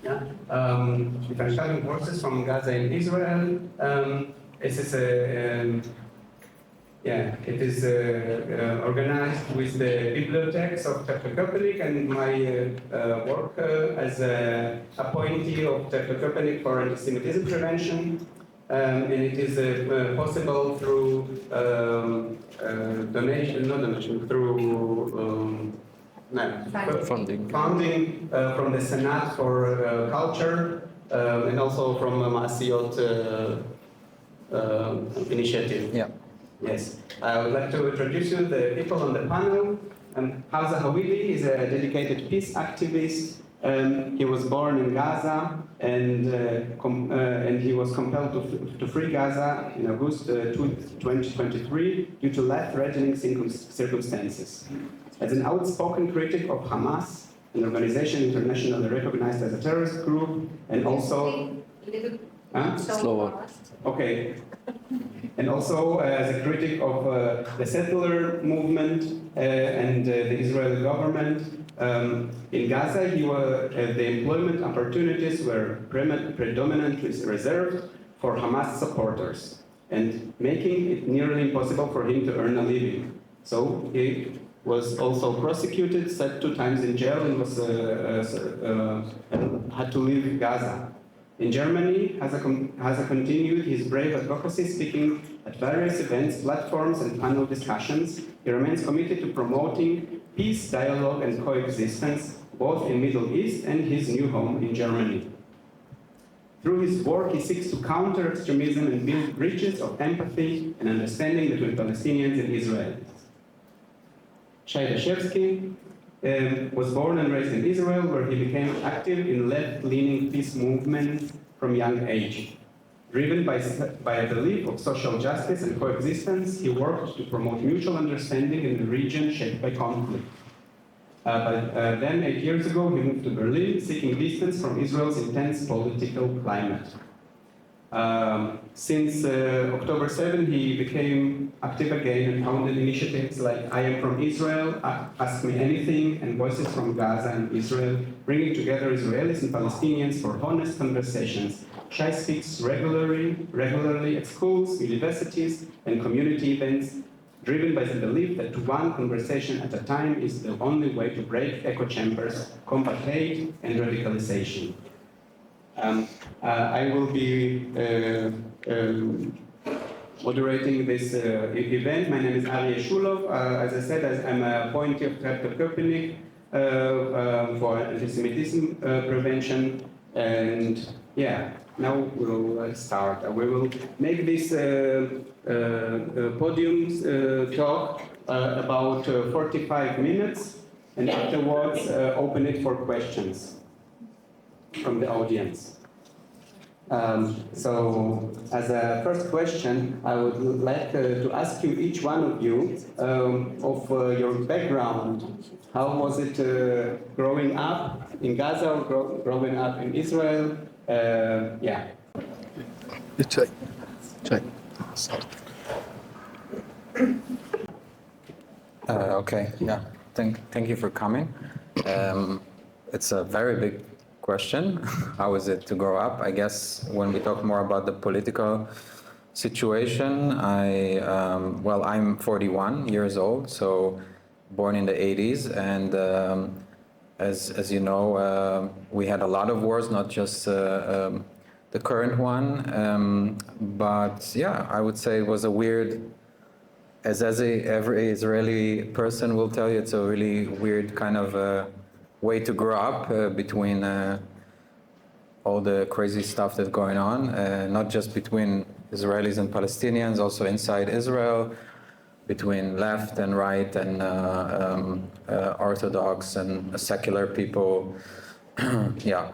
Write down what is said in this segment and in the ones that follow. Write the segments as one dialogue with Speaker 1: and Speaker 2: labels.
Speaker 1: Yeah. Differentiating forces from Gaza and Israel. This is it is organized with the bibliotheks of Treptow-Köpenick, and my work as an appointee of Treptow-Köpenick for antisemitism prevention. And it is possible through funding from the Senate for Culture, and also from Maasiot initiative.
Speaker 2: Yeah.
Speaker 1: Yes. I would like to introduce you the people on the panel. Hamza Howidy is a dedicated peace activist. He was born in Gaza, and he was compelled to flee Gaza in August 2023 due to life-threatening circumstances. As an outspoken critic of Hamas, an organization internationally recognized as a terrorist group, and also
Speaker 2: Slower.
Speaker 1: Okay. And also as a critic of the settler movement and the Israeli government. In Gaza, the employment opportunities were predominantly reserved for Hamas supporters, and making it nearly impossible for him to earn a living. So he was also prosecuted, sat 2 times in jail, and was had to leave Gaza. In Germany, Hamza continued his brave advocacy, speaking at various events, platforms, and panel discussions. He remains committed to promoting peace, dialogue, and coexistence, both in Middle East and his new home in Germany. Through his work, he seeks to counter extremism and build bridges of empathy and understanding between Palestinians and Israelis. Shay Dashevsky was born and raised in Israel, where he became active in left-leaning peace movements from young age. Driven by a belief of social justice and coexistence, he worked to promote mutual understanding in the region shaped by conflict. But then 8 years ago, he moved to Berlin, seeking distance from Israel's intense political climate. Since October 7, he became active again and founded initiatives like I Am From Israel, Ask Me Anything, and Voices from Gaza and Israel, bringing together Israelis and Palestinians for honest conversations. Shay speaks regularly at schools, universities, and community events, driven by the belief that one conversation at a time is the only way to break echo chambers, combat hate, and radicalization. I will be moderating this event. My name is Arie Shulov. As I said, I'm a appointee of Treptow-Köpenick for antisemitism prevention. And yeah, now we'll start. We will make this podium talk about 45 minutes, and afterwards open it for questions from the audience. So, as a first question, I would like to ask you, each one of you, of your background. How was it growing up in Gaza or growing up in Israel? Yeah.
Speaker 2: Check. Okay. Yeah. Thank you for coming. It's a very big question. How is it to grow up? I guess when we talk more about the political situation, I'm 41 years old, so born in the 80s, and as you know, we had a lot of wars, not just the current one, but yeah, I would say it was a weird, as every Israeli person will tell you, it's a really weird kind of way to grow up between all the crazy stuff that's going on, not just between Israelis and Palestinians, also inside Israel, between left and right and Orthodox and secular people. Yeah.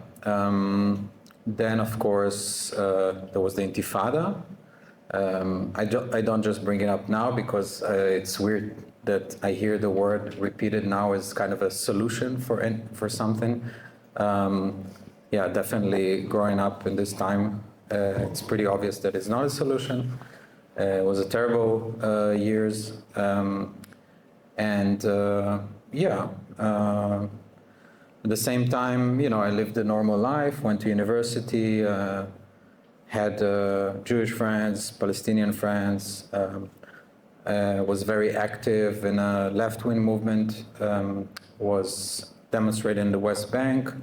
Speaker 2: Then, of course, there was the Intifada. I don't just bring it up now because it's weird that I hear the word repeated now as kind of a solution for something. Yeah, definitely growing up in this time, it's pretty obvious that it's not a solution. It was a terrible years, At the same time, I lived a normal life, went to university, had Jewish friends, Palestinian friends, was very active in a left-wing movement, was demonstrating in the West Bank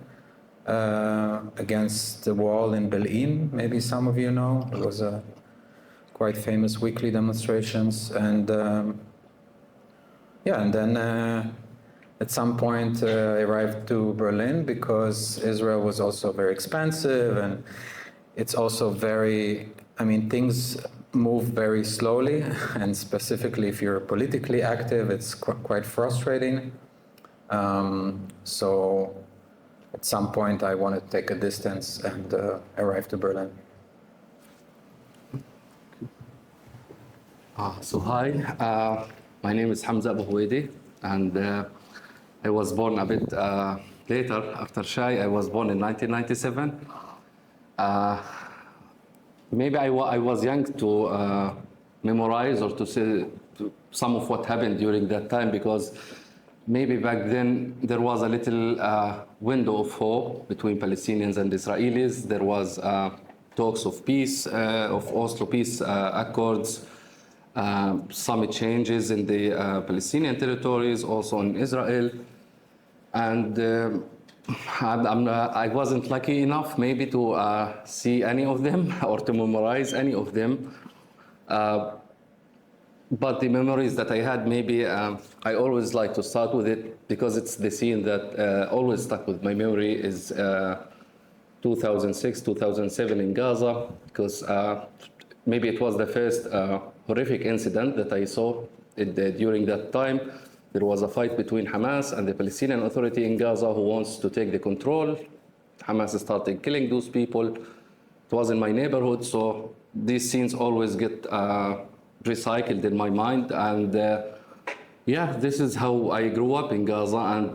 Speaker 2: against the wall in Bel'in, maybe some of you know. It was a quite famous weekly demonstrations, and and then at some point I arrived to Berlin because Israel was also very expensive, and it's also very, things move very slowly, and specifically if you're politically active, it's quite frustrating. So at some point I wanted to take a distance and arrive to Berlin.
Speaker 3: Hi, my name is Hamza Howidy, and I was born a bit later after Shay. I was born in 1997. Maybe I was young to memorize or to say some of what happened during that time, because maybe back then there was a little window of hope between Palestinians and Israelis. There was talks of peace, of Oslo peace accords, some changes in the Palestinian territories, also in Israel. And I wasn't lucky enough maybe to see any of them or to memorize any of them. But the memories that I had, maybe I always like to start with it because it's the scene that always stuck with my memory is 2006, 2007 in Gaza, because maybe it was the first horrific incident that I saw during that time. There was a fight between Hamas and the Palestinian Authority in Gaza who wants to take the control. Hamas started killing those people. It was in my neighborhood, so these scenes always get recycled in my mind. And this is how I grew up in Gaza, and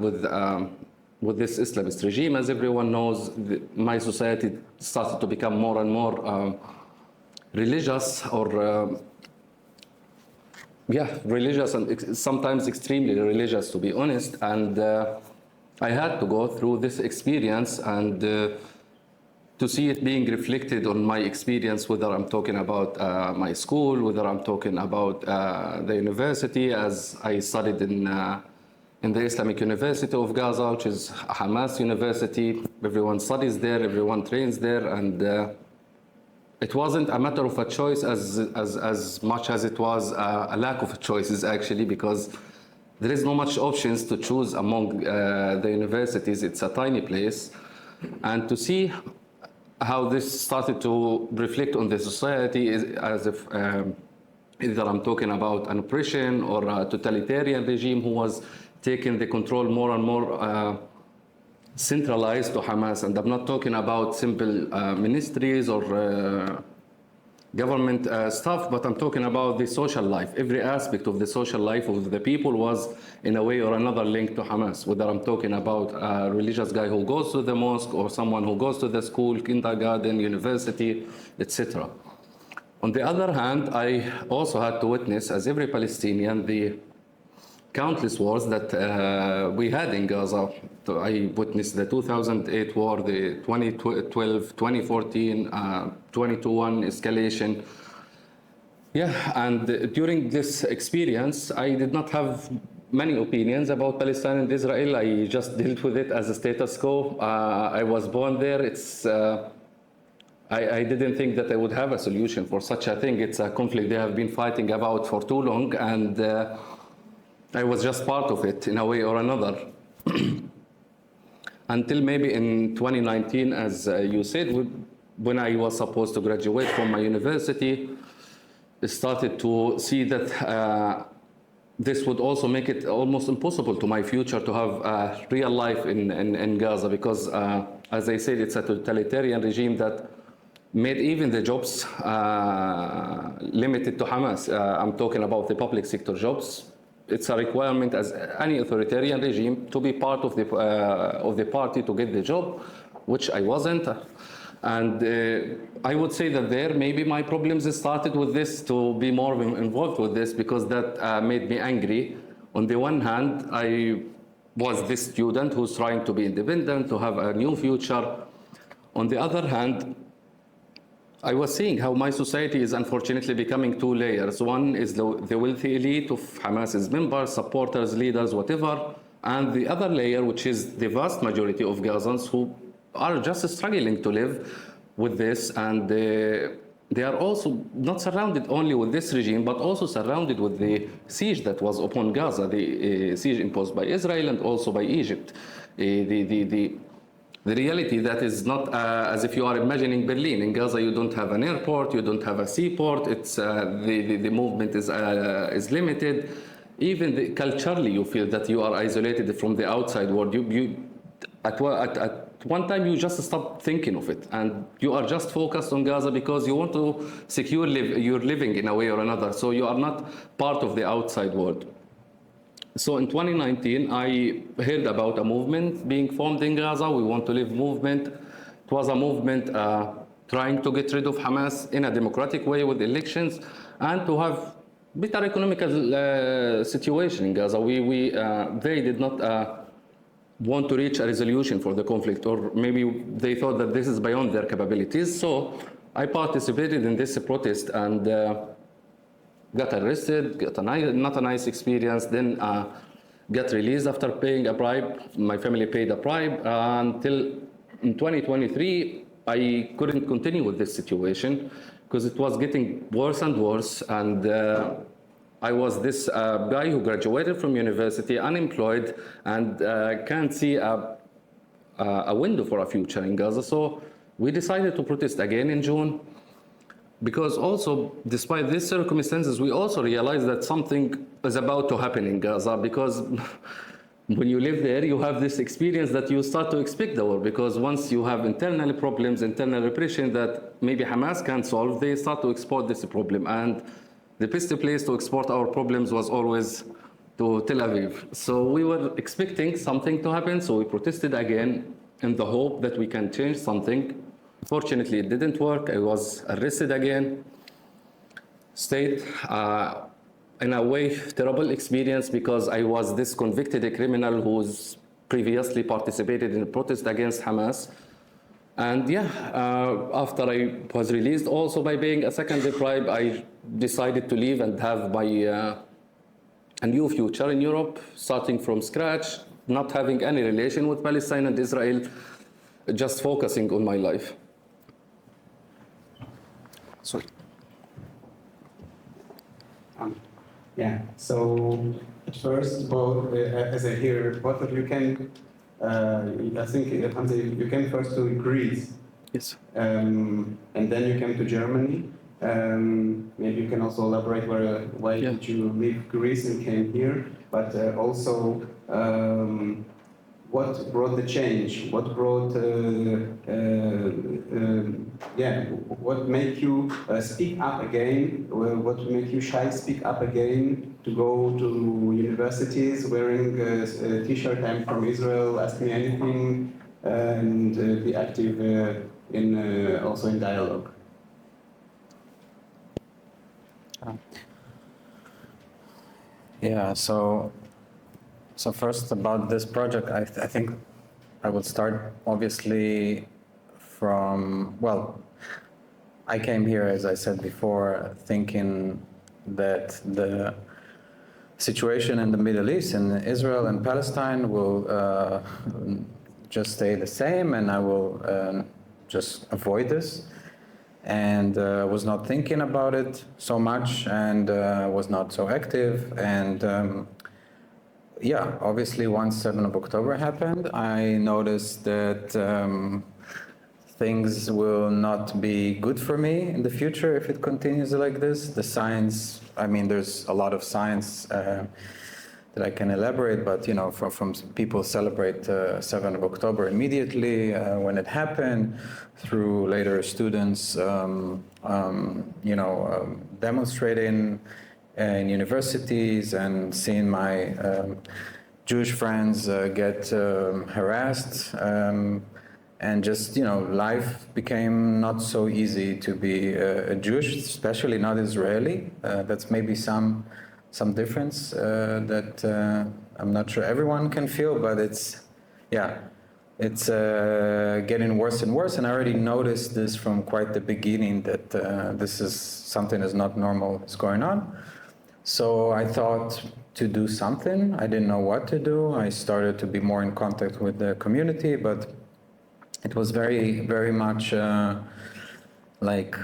Speaker 3: with this Islamist regime, as everyone knows, my society started to become more and more religious, or religious, and sometimes extremely religious, to be honest. And I had to go through this experience and to see it being reflected on my experience, whether I'm talking about my school, whether I'm talking about the university, as I studied in the Islamic University of Gaza, which is a Hamas university. Everyone studies there, everyone trains there, and it wasn't a matter of a choice as much as it was a lack of choices, actually, because there is no much options to choose among the universities. It's a tiny place. And to see how this started to reflect on the society is as if either I'm talking about an oppression or a totalitarian regime who was taking the control more and more centralized to Hamas. And I'm not talking about simple ministries or government stuff, but I'm talking about the social life. Every aspect of the social life of the people was in a way or another linked to Hamas, whether I'm talking about a religious guy who goes to the mosque or someone who goes to the school, kindergarten, university, etc. On the other hand, I also had to witness, as every Palestinian, the countless wars that we had in Gaza. I witnessed the 2008 war, the 2012, 2014, 2021 escalation. And during this experience, I did not have many opinions about Palestine and Israel. I just dealt with it as a status quo. I was born there. I didn't think that I would have a solution for such a thing. It's a conflict they have been fighting about for too long, and I was just part of it in a way or another. Until maybe in 2019, as you said, when I was supposed to graduate from my university, I started to see that this would also make it almost impossible to my future to have a real life in Gaza, because as I said, it's a totalitarian regime that made even the jobs limited to Hamas. I'm talking about the public sector jobs. It's a requirement as any authoritarian regime to be part of the party to get the job, which I wasn't. And I would say that there maybe my problems started with this, to be more involved with this, because that made me angry. On the one hand, was this student who's trying to be independent, to have a new future. On the other hand, I was seeing how my society is unfortunately becoming two layers. One is the wealthy elite of Hamas's members, supporters, leaders, whatever, and the other layer, which is the vast majority of Gazans who are just struggling to live with this, and they are also not surrounded only with this regime, but also surrounded with the siege that was upon Gaza, the siege imposed by Israel and also by Egypt. The reality that is not as if you are imagining Berlin. In Gaza, you don't have an airport, you don't have a seaport. It's the movement is limited. Even culturally, you feel that you are isolated from the outside world. At one time, you just stop thinking of it, and you are just focused on Gaza because you want to secure your living in a way or another. So you are not part of the outside world. So in 2019, I heard about a movement being formed in Gaza, We Want to Live movement. It was a movement trying to get rid of Hamas in a democratic way with elections and to have better economical situation in Gaza. They did not want to reach a resolution for the conflict, or maybe they thought that this is beyond their capabilities. So I participated in this protest and got arrested, got not a nice experience, then got released after paying a bribe. My family paid a bribe until in 2023, I couldn't continue with this situation because it was getting worse and worse. And I was this guy who graduated from university, unemployed, and can't see a window for a future in Gaza. So we decided to protest again in June. Because also, despite these circumstances, we also realized that something is about to happen in Gaza, because when you live there, you have this experience that you start to expect the war, because once you have internal problems, internal repression that maybe Hamas can't solve, they start to export this problem. And the best place to export our problems was always to Tel Aviv. So we were expecting something to happen, so we protested again in the hope that we can change something. Fortunately, it didn't work. I was arrested again, stayed in a way terrible experience because I was this convicted criminal who's previously participated in a protest against Hamas. And yeah, after I was released also by paying a second bribe, I decided to leave and have my a new future in Europe, starting from scratch, not having any relation with Palestine and Israel, just focusing on my life.
Speaker 2: Sorry.
Speaker 1: Yeah, so at first, as I hear, both of you came, I think, Hamza, you came first to Greece.
Speaker 3: Yes.
Speaker 1: And then you came to Germany. Maybe you can also elaborate why did you leave Greece and came here, but also what brought the change? What brought, what made you speak up again? What made you shy speak up again to go to universities wearing a t-shirt, I'm from Israel, ask me anything, and be active also in dialogue?
Speaker 2: Yeah, so first about this project, I think I will start obviously from, well, I came here, as I said before, thinking that the situation in the Middle East, in Israel and Palestine, will just stay the same, and I will just avoid this. And was not thinking about it so much, and was not so active. And yeah, obviously once 7th of October happened, I noticed that things will not be good for me in the future if it continues like this. The science, I mean, there's a lot of science that I can elaborate, but you know, from people celebrate 7th of October immediately when it happened, through later students, demonstrating in universities and seeing my Jewish friends get harassed, and just, you know, life became not so easy to be a Jewish, especially not Israeli. That's maybe some difference that I'm not sure everyone can feel, but it's getting worse and worse. And I already noticed this from quite the beginning that this is something is not normal is going on. So I thought to do something. I didn't know what to do. I started to be more in contact with the community, but it was very, very much like,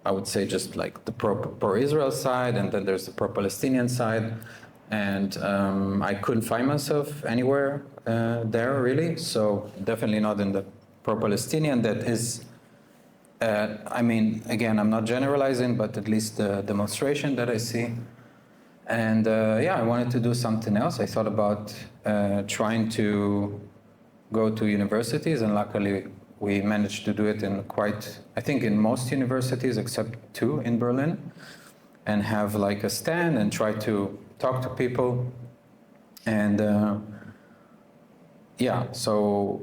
Speaker 2: I would say just like the pro-Israel side, and then there's the pro-Palestinian side. And I couldn't find myself anywhere there really. So definitely not in the pro-Palestinian. That is, I mean, again, I'm not generalizing, but at least the demonstration that I see. And yeah, I wanted to do something else. I thought about trying to go to universities, and luckily we managed to do it in I think in most universities except 2 in Berlin, and have like a stand and try to talk to people. And yeah, so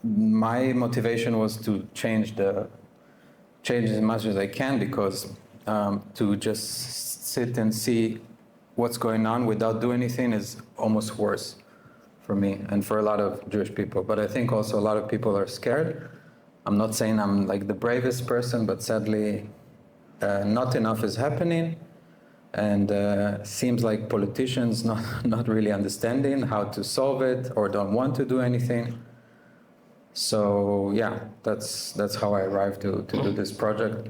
Speaker 2: my motivation was to change as much as I can, because to just sit and see what's going on without doing anything is almost worse for me and for a lot of Jewish people. But I think also a lot of people are scared. I'm not saying I'm like the bravest person, but sadly not enough is happening. And seems like politicians not really understanding how to solve it or don't want to do anything. So yeah, that's how I arrived to do this project,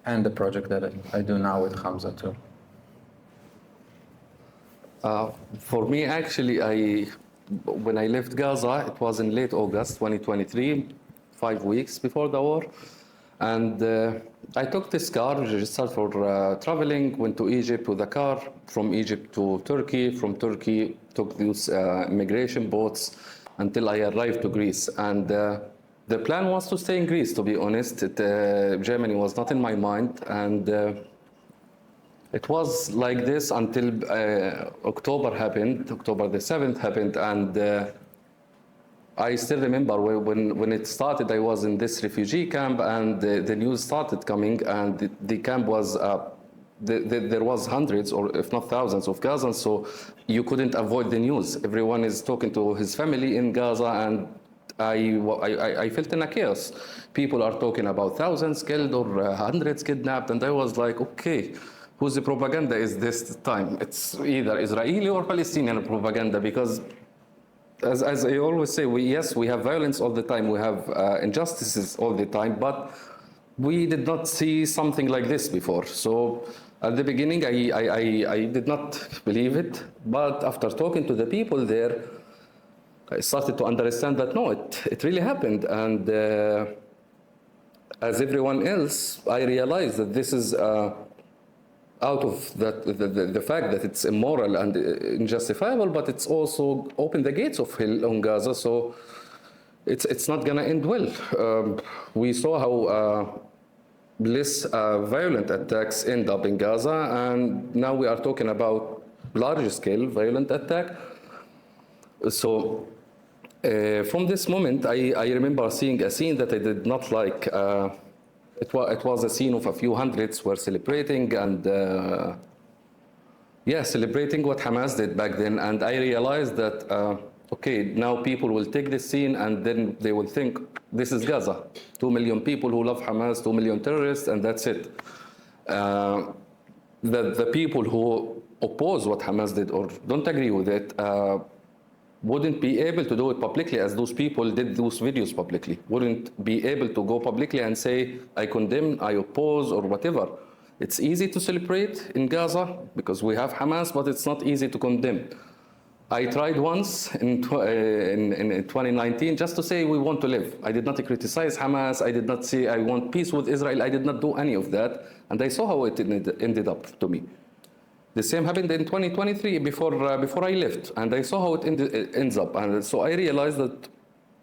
Speaker 2: and the project that I do now with Hamza too.
Speaker 3: For me, actually, when I left Gaza, it was in late August 2023, 5 weeks before the war. And I took this car, registered for traveling, went to Egypt with a car, from Egypt to Turkey, from Turkey took these immigration boats until I arrived to Greece. And the plan was to stay in Greece, to be honest. Germany was not in my mind. And it was like this until October happened, October the 7th happened, and I still remember when it started, I was in this refugee camp, and the news started coming, and the camp was, there was hundreds, or if not thousands of Gazans, so you couldn't avoid the news. Everyone is talking to his family in Gaza, and I felt in a chaos. People are talking about thousands killed or hundreds kidnapped, and I was like, okay, whose propaganda is this time? It's either Israeli or Palestinian propaganda, because as I always say, yes, we have violence all the time, we have injustices all the time, but we did not see something like this before. So at the beginning, I did not believe it, but after talking to the people there, I started to understand that no, it really happened. And as everyone else, I realized that this is out of the fact that it's immoral and unjustifiable, but it's also opened the gates of hell on Gaza, so it's not gonna end well. We saw how less violent attacks end up in Gaza, and now we are talking about large-scale violent attack. So from this moment, I remember seeing a scene that I did not like. It was a scene of a few hundreds were celebrating, and yeah, celebrating what Hamas did back then. And I realized that, okay, now people will take this scene and then they will think, this is Gaza. 2 million people who love Hamas, 2 million terrorists, and that's it. The people who oppose what Hamas did or don't agree with it, wouldn't be able to do it publicly as those people did those videos publicly. Wouldn't be able to go publicly and say, I condemn, I oppose, or whatever. It's easy to celebrate in Gaza because we have Hamas, but it's not easy to condemn. I tried once in 2019 just to say we want to live. I did not criticize Hamas. I did not say I want peace with Israel. I did not do any of that. And I saw how it ended up to me. The same happened in 2023 before I left, and I saw how it ends up. And so I realized that,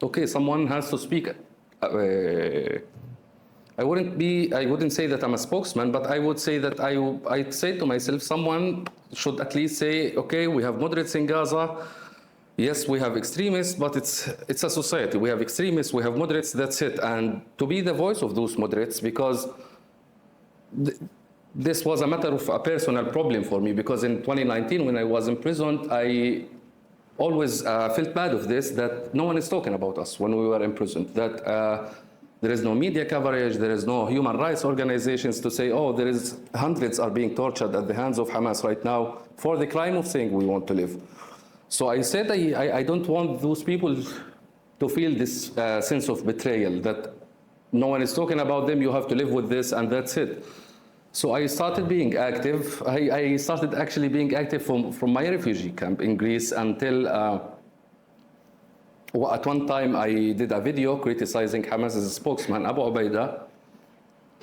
Speaker 3: okay, someone has to speak. I wouldn't say that I'm a spokesman, but I would say that I'd say to myself, someone should at least say, okay, we have moderates in Gaza. Yes, we have extremists, but it's a society. We have extremists, we have moderates, that's it. And to be the voice of those moderates, because this was a matter of a personal problem for me, because in 2019, when I was imprisoned, I always felt bad of this, that no one is talking about us when we were imprisoned, that there is no media coverage, there is no human rights organizations to say, oh, there is hundreds are being tortured at the hands of Hamas right now for the crime of saying we want to live. So I said I don't want those people to feel this sense of betrayal, that no one is talking about them, you have to live with this, and that's it. So I started being active. I started actually being active from my refugee camp in Greece until at one time I did a video criticizing Hamas's spokesman, Abu Ubaidah,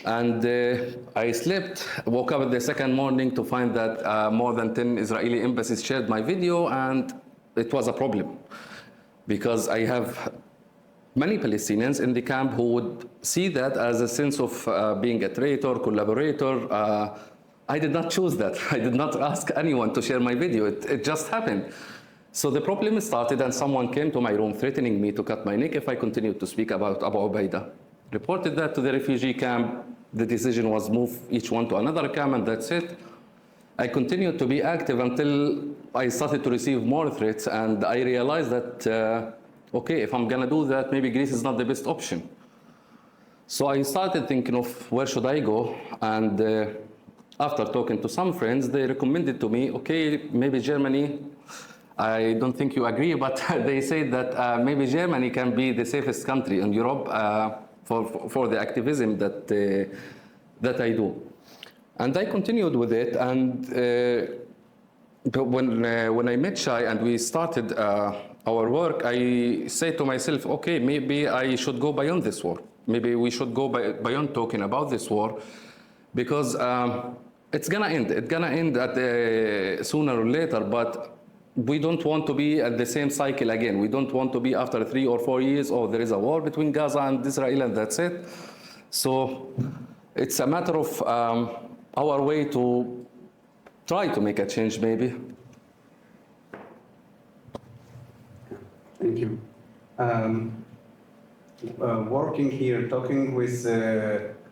Speaker 3: and I slept, woke up the second morning to find that more than 10 Israeli embassies shared my video, and it was a problem because I have many Palestinians in the camp who would see that as a sense of being a traitor, collaborator. I did not choose that. I did not ask anyone to share my video. It just happened. So the problem started, and someone came to my room threatening me to cut my neck if I continued to speak about Abu Ubaidah. Reported that to the refugee camp. The decision was move each one to another camp, and that's it. I continued to be active until I started to receive more threats, and I realized that okay, if I'm gonna do that, maybe Greece is not the best option. So I started thinking of where should I go, and after talking to some friends, they recommended to me, okay, maybe Germany. I don't think you agree, but they say that maybe Germany can be the safest country in Europe for the activism that I do. And I continued with it, and when I met Shay and we started our work, I said to myself, okay, maybe I should go beyond this war. Maybe we should go beyond talking about this war, because it's gonna end. It's gonna end sooner or later, but we don't want to be at the same cycle again. We don't want to be after 3 or 4 years, oh, there is a war between Gaza and Israel and that's it. So it's a matter of our way to try to make a change, maybe.
Speaker 1: Thank you. Working here, talking with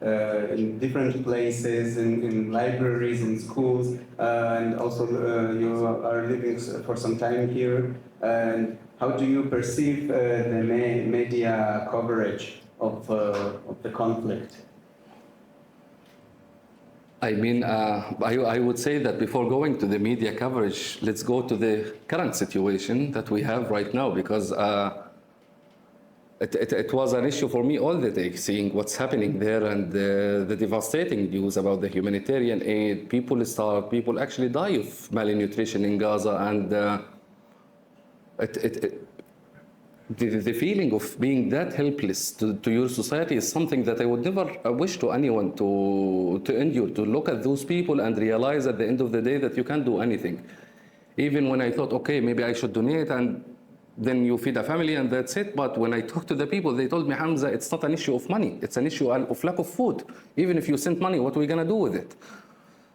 Speaker 1: in different places, in libraries, in schools, and also you are living for some time here. And how do you perceive the media coverage of the conflict?
Speaker 3: I mean, I would say that before going to the media coverage, let's go to the current situation that we have right now, because it was an issue for me all the day, seeing what's happening there and the devastating news about the humanitarian aid. People starve, people actually die of malnutrition in Gaza, and the feeling of being that helpless to your society is something that I would never wish to anyone to endure, to look at those people and realize at the end of the day that you can't do anything. Even when I thought, okay, maybe I should donate, and then you feed a family and that's it. But when I talked to the people, they told me, Hamza, it's not an issue of money. It's an issue of lack of food. Even if you send money, what are we gonna do with it?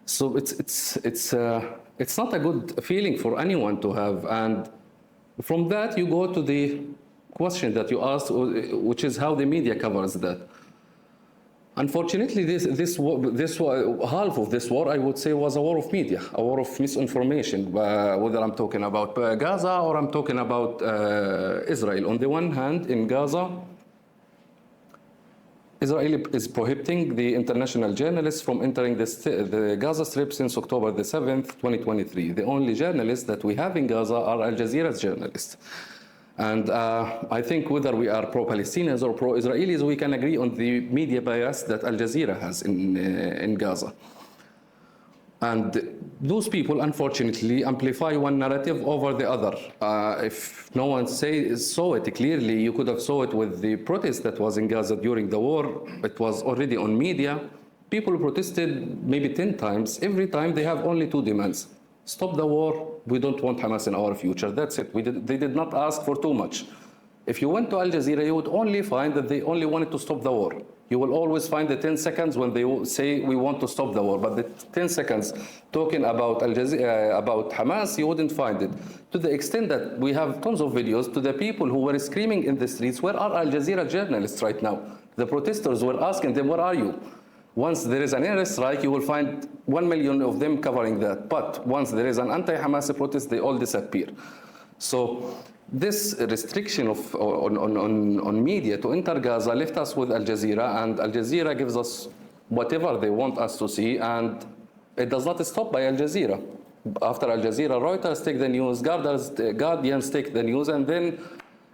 Speaker 3: So it's not a good feeling for anyone to have. And from that, you go to the question that you asked, which is how the media covers that. Unfortunately, this half of this war, I would say, was a war of media, a war of misinformation, whether I'm talking about Gaza or I'm talking about Israel. On the one hand, in Gaza, Israel is prohibiting the international journalists from entering the Gaza Strip since October the 7th, 2023. The only journalists that we have in Gaza are Al Jazeera's journalists. And I think whether we are pro-Palestinians or pro-Israelis, we can agree on the media bias that Al Jazeera has in Gaza. And those people, unfortunately, amplify one narrative over the other. If no one saw it clearly, you could have saw it with the protest that was in Gaza during the war. It was already on media. People protested maybe 10 times. Every time they have only 2 demands. Stop the war. We don't want Hamas in our future. That's it. They did not ask for too much. If you went to Al Jazeera, you would only find that they only wanted to stop the war. You will always find the 10 seconds when they say we want to stop the war. But the 10 seconds talking about about Hamas, you wouldn't find it. To the extent that we have tons of videos to the people who were screaming in the streets, where are Al Jazeera journalists right now? The protesters were asking them, where are you? Once there is an airstrike, you will find 1 million of them covering that. But once there is an anti-Hamas protest, they all disappear. So this restriction on media to enter Gaza left us with Al Jazeera, and Al Jazeera gives us whatever they want us to see, and it does not stop by Al Jazeera. After Al Jazeera, Reuters take the news, Guardians take the news, and then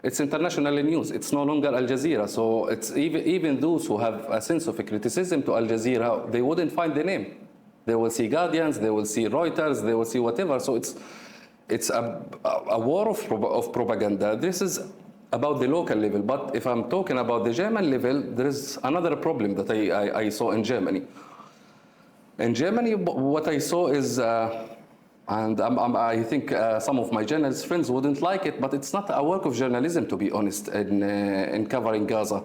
Speaker 3: it's international news. It's no longer Al Jazeera. So it's even those who have a sense of criticism to Al Jazeera, they wouldn't find the name. They will see Guardians, they will see Reuters, they will see whatever. So it's a war of propaganda. This is about the local level. But if I'm talking about the German level, there is another problem that I saw in Germany. In Germany, what I saw is, and I think some of my journalist friends wouldn't like it, but it's not a work of journalism, to be honest, in covering Gaza.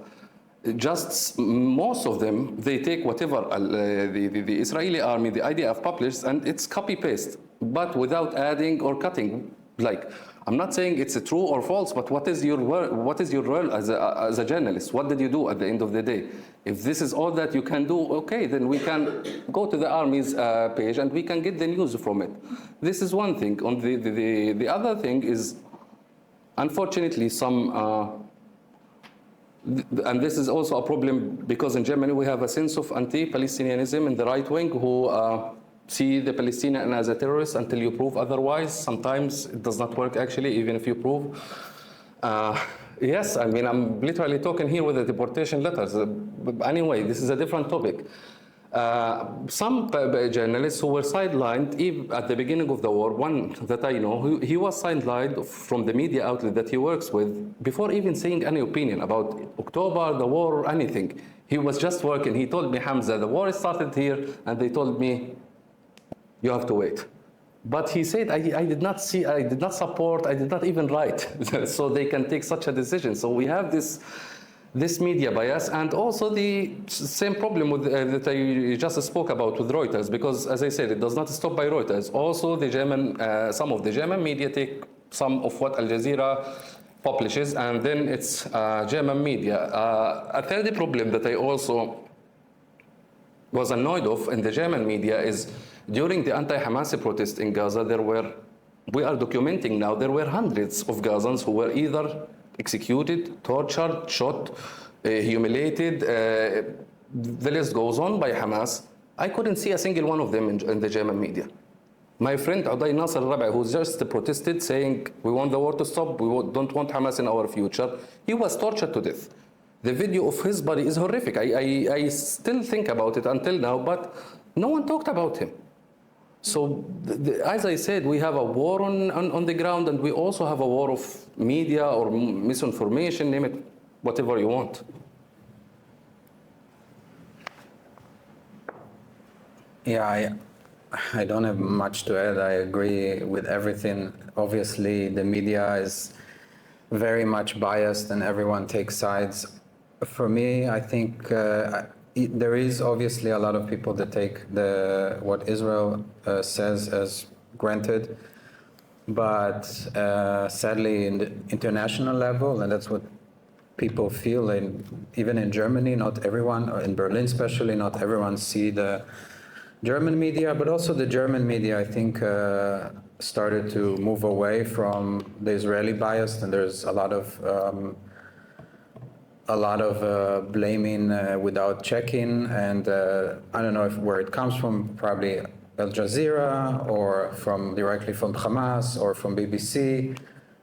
Speaker 3: Just most of them, they take whatever the Israeli army, the IDF publishes, and it's copy-paste, but without adding or cutting. Like, I'm not saying it's true or false, but what is your role as a journalist? What did you do at the end of the day? If this is all that you can do, okay, then we can go to the army's page and we can get the news from it. This is one thing. On the other thing is, unfortunately, some, and this is also a problem because in Germany we have a sense of anti-Palestinianism in the right wing who see the Palestinian as a terrorist until you prove otherwise. Sometimes it does not work actually, even if you prove. Yes, I mean, I'm literally talking here with the deportation letters. But anyway, this is a different topic. Some journalists who were sidelined at the beginning of the war, one that I know, he was sidelined from the media outlet that he works with before even saying any opinion about October, the war, or anything. He was just working. He told me, Hamza, the war started here, and they told me, you have to wait. But he said, I did not see, I did not support, I did not even write, so they can take such a decision. So we have this media bias, and also the same problem with, that I just spoke about with Reuters, because as I said, it does not stop by Reuters. Also, the German, some of the German media take some of what Al Jazeera publishes, and then it's German media. A third problem that I also was annoyed of in the German media is during the anti-Hamas protest in Gaza, we are documenting now, there were hundreds of Gazans who were either executed, tortured, shot, humiliated, the list goes on by Hamas. I couldn't see a single one of them in the German media. My friend Uday Nasser Rabi, who just protested saying, we want the war to stop, we don't want Hamas in our future, he was tortured to death. The video of his body is horrific. I still think about it until now, but no one talked about him. So, as I said, we have a war on the ground, and we also have a war of media or misinformation, name it, whatever you want.
Speaker 2: Yeah, I don't have much to add. I agree with everything. Obviously, the media is very much biased and everyone takes sides. For me, I think there is obviously a lot of people that take what Israel says as granted, but sadly in the international level, and that's what people feel, even in Germany, not everyone, or in Berlin especially, not everyone see the German media, but also the German media, I think, started to move away from the Israeli bias, and there's a lot of blaming without checking, and I don't know where it comes from, probably Al Jazeera, or directly from Hamas, or from BBC.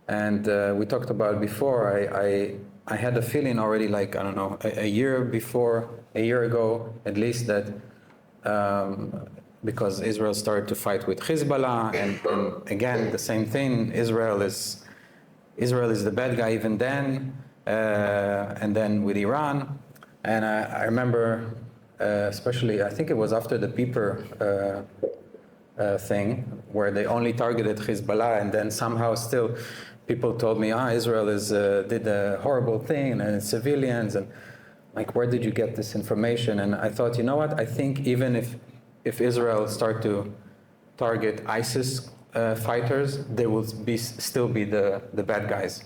Speaker 2: And we talked about before, I had a feeling already, like, I don't know, a year ago at least, that because Israel started to fight with Hezbollah, and again, the same thing, Israel is the bad guy even then, and then with Iran. And I remember, especially, I think it was after the Pieper thing, where they only targeted Hezbollah, and then somehow still people told me, Israel did a horrible thing, and it's civilians, and like, where did you get this information? And I thought, you know what, I think even if Israel start to target ISIS fighters, they will still be the bad guys.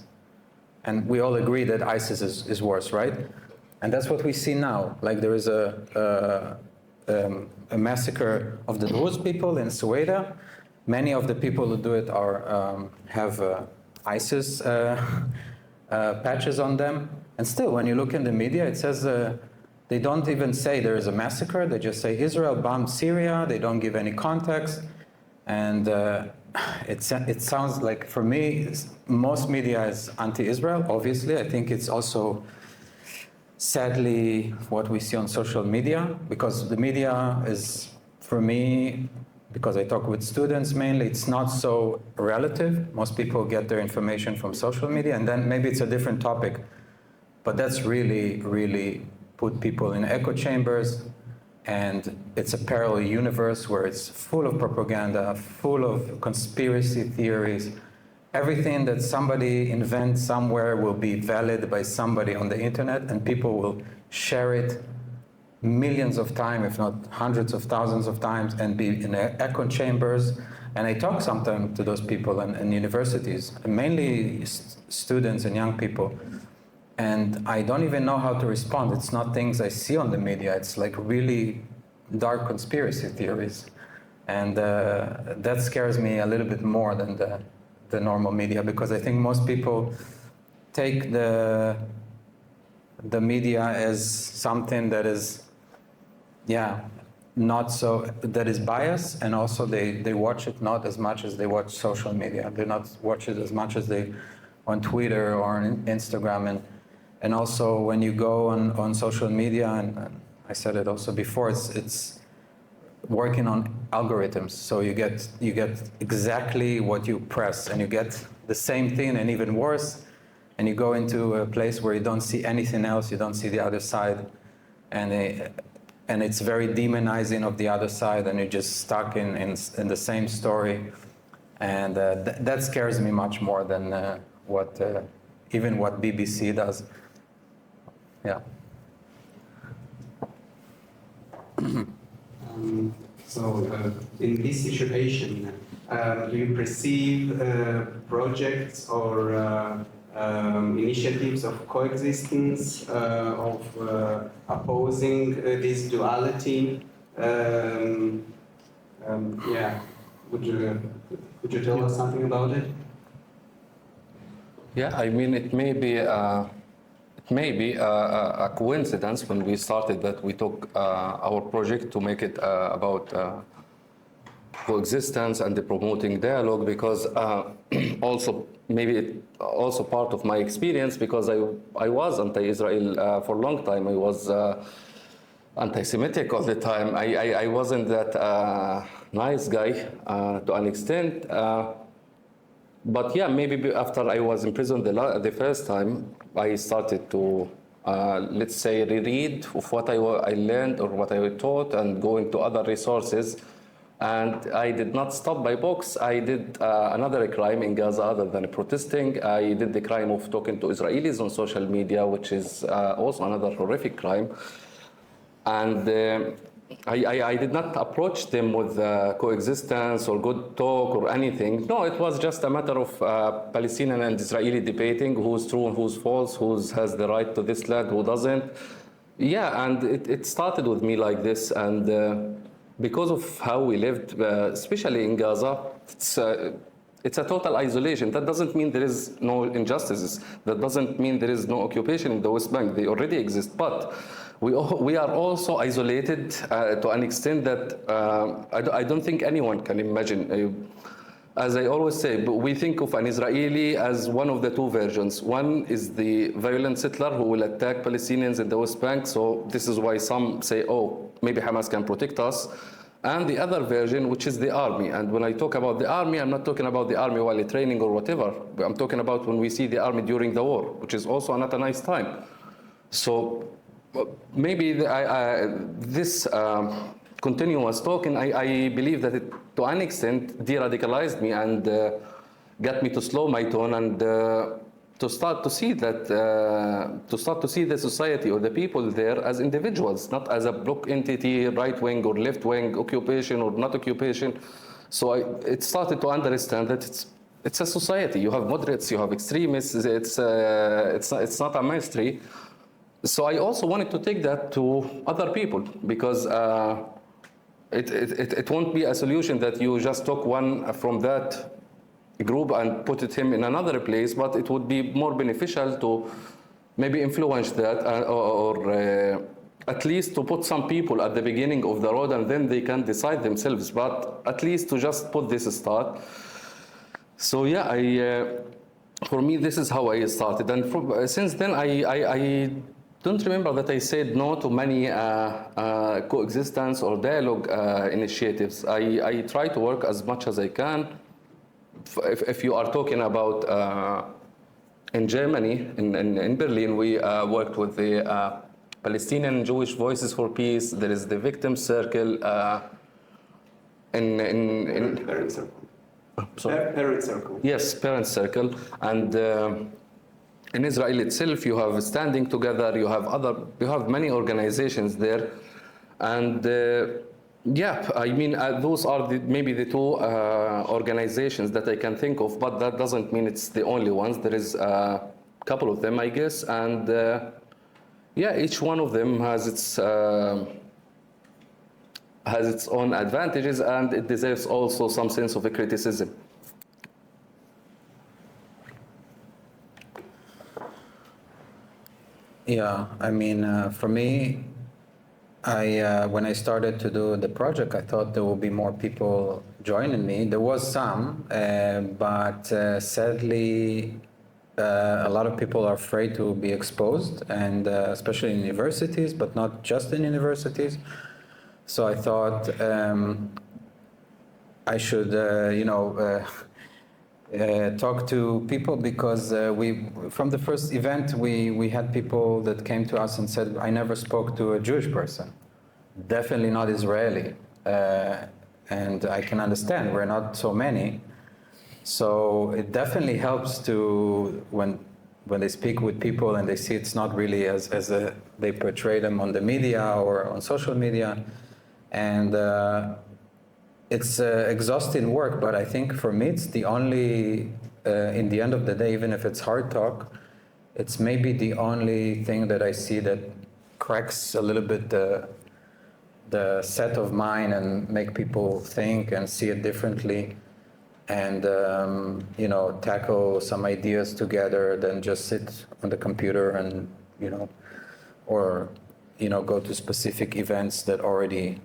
Speaker 2: And we all agree that ISIS is worse, right? And that's what we see now. Like, there is a massacre of the Druze people in Soweto. Many of the people who do it have ISIS patches on them. And still, when you look in the media, it says they don't even say there is a massacre. They just say Israel bombed Syria. They don't give any context. And it sounds like, for me, most media is anti-Israel, obviously. I think it's also, sadly, what we see on social media, because the media is, for me, because I talk with students mainly, it's not so relative. Most people get their information from social media, and then maybe it's a different topic. But that's really, really put people in echo chambers, and it's a parallel universe where it's full of propaganda, full of conspiracy theories. Everything that somebody invents somewhere will be valid by somebody on the internet, and people will share it millions of times, if not hundreds of thousands of times, and be in echo chambers. And I talk sometimes to those people in universities, mainly students and young people. And I don't even know how to respond. It's not things I see on the media. It's like really dark conspiracy theories. And that scares me a little bit more than the normal media, because I think most people take the media as something that is, not so, that is biased, and also they watch it not as much as they watch social media. They not watch it as much as they on Twitter or on Instagram. And also when you go on social media, and I said it also before, it's working on algorithms. So you get exactly what you press, and you get the same thing and even worse. And you go into a place where you don't see anything else, you don't see the other side. And it's very demonizing of the other side, and you're just stuck in the same story. And that scares me much more than even what BBC does. Yeah.
Speaker 1: In this situation, do you perceive projects or initiatives of coexistence, of opposing this duality? Would you tell us something about it?
Speaker 3: Yeah, I mean, it may be a coincidence when we started that we took our project to make it about coexistence and the promoting dialogue, because also maybe it also part of my experience, because I was anti-Israel for a long time. I was anti-Semitic all the time. I wasn't that nice guy to an extent. But yeah, maybe after I was in prison the first time, I started to, let's say, reread of what I learned or what I was taught, and go into other resources. And I did not stop by books. I did another crime in Gaza other than protesting. I did the crime of talking to Israelis on social media, which is also another horrific crime. And I did not approach them with coexistence or good talk or anything. No, it was just a matter of Palestinian and Israeli debating who's true and who's false, who has the right to this land, who doesn't. Yeah, and it started with me like this. And because of how we lived, especially in Gaza, it's a total isolation. That doesn't mean there is no injustices. That doesn't mean there is no occupation in the West Bank. They already exist. But we are also isolated to an extent that I don't think anyone can imagine. As I always say, we think of an Israeli as one of the two versions. One is the violent settler who will attack Palestinians in the West Bank. So this is why some say, oh, maybe Hamas can protect us. And the other version, which is the army. And when I talk about the army, I'm not talking about the army while training or whatever. I'm talking about when we see the army during the war, which is also not a nice time. So maybe this continuous talking, I believe that it, to an extent, de-radicalized me and got me to slow my tone and to start to see that, the society or the people there as individuals, not as a block entity, right wing or left wing, occupation or not occupation. So it started to understand that it's a society. You have moderates, you have extremists. It's not a mystery. So I also wanted to take that to other people, because it won't be a solution that you just took one from that group and put him in another place, but it would be more beneficial to maybe influence that or at least to put some people at the beginning of the road and then they can decide themselves, but at least to just put this start. So yeah, for me, this is how I started. And since then, I don't remember that I said no to many coexistence or dialogue initiatives. I try to work as much as I can. If you are talking about in Germany, in Berlin, we worked with the Palestinian Jewish Voices for Peace. There is the Victim Circle.
Speaker 1: Parent Circle. Parent Circle.
Speaker 3: Yes, Parent Circle. And in Israel itself, you have Standing Together, you have many organizations there. And yeah, I mean, those are maybe the two organizations that I can think of, but that doesn't mean it's the only ones. There is a couple of them, I guess. And yeah, each one of them has its own advantages, and it deserves also some sense of a criticism.
Speaker 2: Yeah, I mean, for me, when I started to do the project, I thought there would be more people joining me. There was some, but sadly, a lot of people are afraid to be exposed, and especially in universities, but not just in universities. So I thought I should, talk to people, because from the first event, we had people that came to us and said, I never spoke to a Jewish person, definitely not Israeli. And I can understand, we're not so many. So it definitely helps to, when they speak with people and they see it's not really as they portray them on the media or on social media. And it's exhausting work, but I think for me it's the only, in the end of the day, even if it's hard talk, it's maybe the only thing that I see that cracks a little bit the set of mind and make people think and see it differently, and tackle some ideas together than just sit on the computer and or go to specific events that already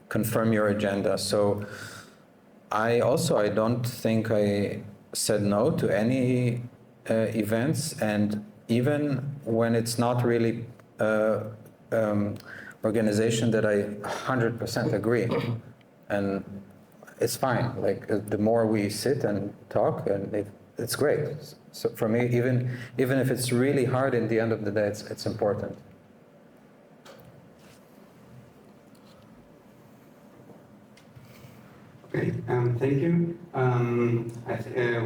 Speaker 2: confirm your agenda. So I don't think I said no to any events, and even when it's not really organization that I 100% agree, and it's fine. Like the more we sit and talk, and it's great. So for me, even if it's really hard, in the end of the day, it's important.
Speaker 1: Okay, thank you.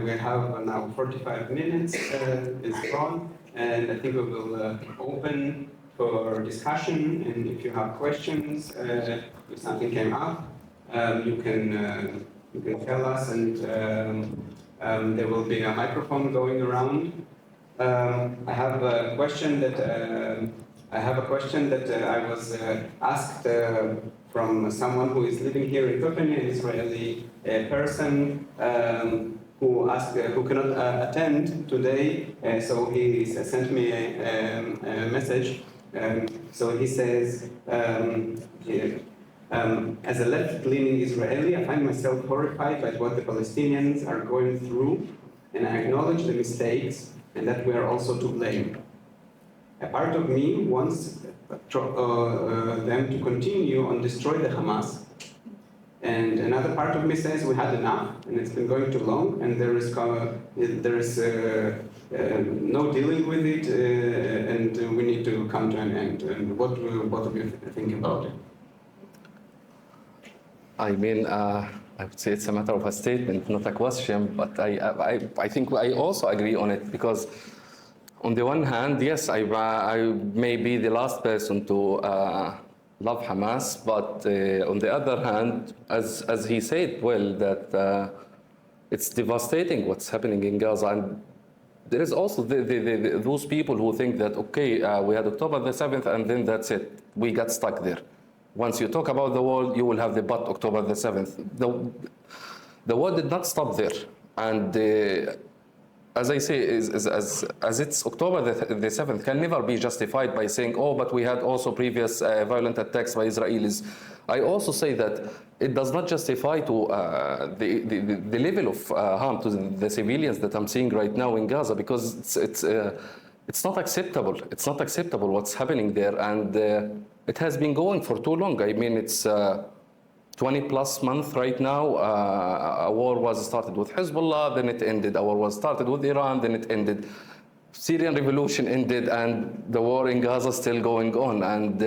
Speaker 1: We have now 45 minutes is gone, and I think we will open for discussion. And if you have questions, if something came up, you can tell us, and there will be a microphone going around. I have a question that I was asked from someone who is living here in Köpenick, an Israeli person who cannot attend today. So he sent me a message. So he says, as a left-leaning Israeli, I find myself horrified by what the Palestinians are going through, and I acknowledge the mistakes and that we are also to blame. A part of me wants them to continue and destroy the Hamas. And another part of me says we had enough, and it's been going too long, and there is no dealing with it, and we need to come to an end. And what do both of you think about it?
Speaker 3: I mean, I would say it's a matter of a statement, not a question, but I think I also agree on it, because on the one hand, yes, I may be the last person to love Hamas, but on the other hand, as he said, well, that it's devastating what's happening in Gaza. And there is also those people who think that, okay, we had October the 7th and then that's it. We got stuck there. Once you talk about the war, you will have the but October the 7th. The war did not stop there. And as I say, as it's October the 7th can never be justified by saying, oh, but we had also previous violent attacks by Israelis. I also say that it does not justify to the level of harm to the civilians that I'm seeing right now in Gaza, because it's not acceptable. It's not acceptable what's happening there, and it has been going for too long. I mean, it's 20 plus months right now. A war was started with Hezbollah, then it ended. A war was started with Iran, then it ended. Syrian revolution ended, and the war in Gaza is still going on. And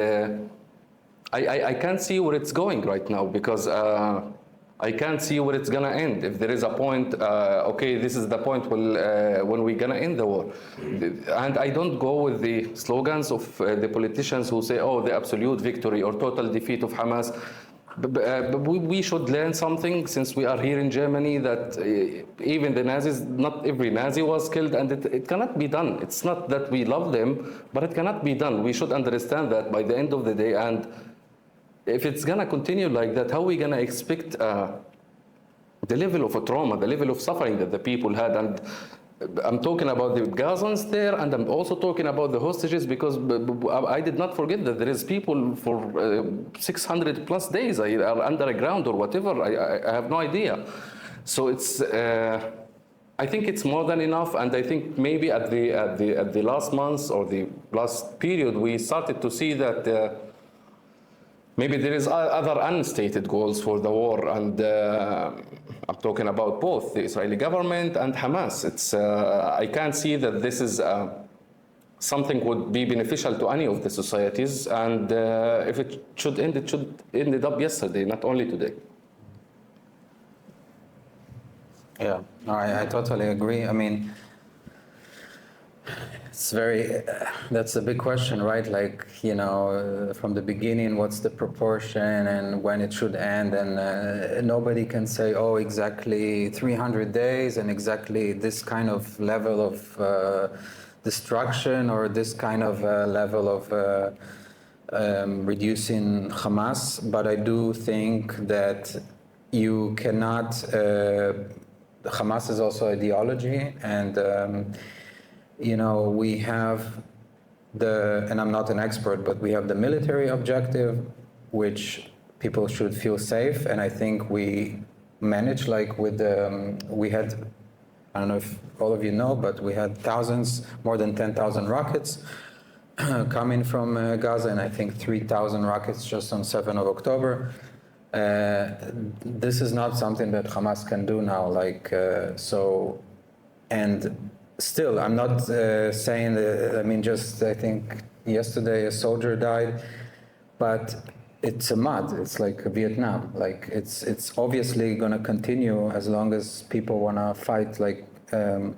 Speaker 3: I can't see where it's going right now, because I can't see where it's gonna end. If there is a point, okay, this is the point when we're gonna end the war. And I don't go with the slogans of the politicians who say, oh, the absolute victory or total defeat of Hamas. But we should learn something, since we are here in Germany, that even the Nazis, not every Nazi was killed, and it cannot be done. It's not that we love them, but it cannot be done. We should understand that by the end of the day. And if it's gonna continue like that, how are we gonna expect the level of a trauma, the level of suffering that the people had? And I'm talking about the Gazans there, and I'm also talking about the hostages, because I did not forget that there is people for 600 plus days are underground or whatever. I have no idea. So it's, I think it's more than enough, and I think maybe at the last months or the last period, we started to see that maybe there is other unstated goals for the war, and I'm talking about both the Israeli government and Hamas. It's I can't see that this is something would be beneficial to any of the societies, and if it should end, it should ended up yesterday, not only today.
Speaker 2: Yeah, no, I totally agree. I mean, it's very, that's a big question, right? Like, you know, from the beginning, what's the proportion and when it should end? And nobody can say, oh, exactly 300 days and exactly this kind of level of destruction or this kind of level of reducing Hamas. But I do think that you cannot, Hamas is also ideology, and you know, we have and I'm not an expert, but we have the military objective, which people should feel safe. And I think we managed, like with we had, I don't know if all of you know, but we had more than 10,000 rockets coming from Gaza, and I think 3,000 rockets just on 7th of October. This is not something that Hamas can do now, like, so, and still, I'm not saying that, I mean, just, I think yesterday a soldier died, but it's a mud, it's like Vietnam. Like, it's obviously gonna continue as long as people wanna fight, like, the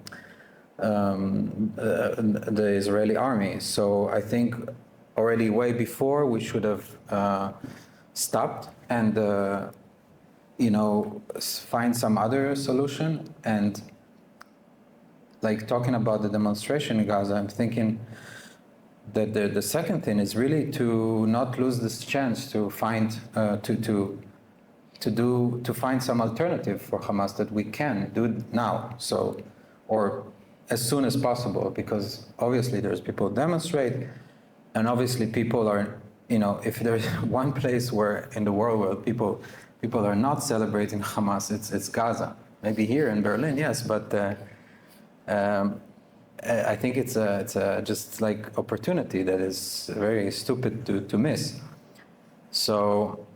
Speaker 2: Israeli army. So I think already way before we should have stopped and, you know, find some other solution. And like talking about the demonstration in Gaza, I'm thinking that the second thing is really to not lose this chance to find to find some alternative for Hamas that we can do now, so, or as soon as possible, because obviously there's people demonstrate, and obviously people are, you know, if there's one place where in the world where people are not celebrating Hamas, it's Gaza. Maybe here in Berlin, yes, but I think it's a just like opportunity that is very stupid to miss. So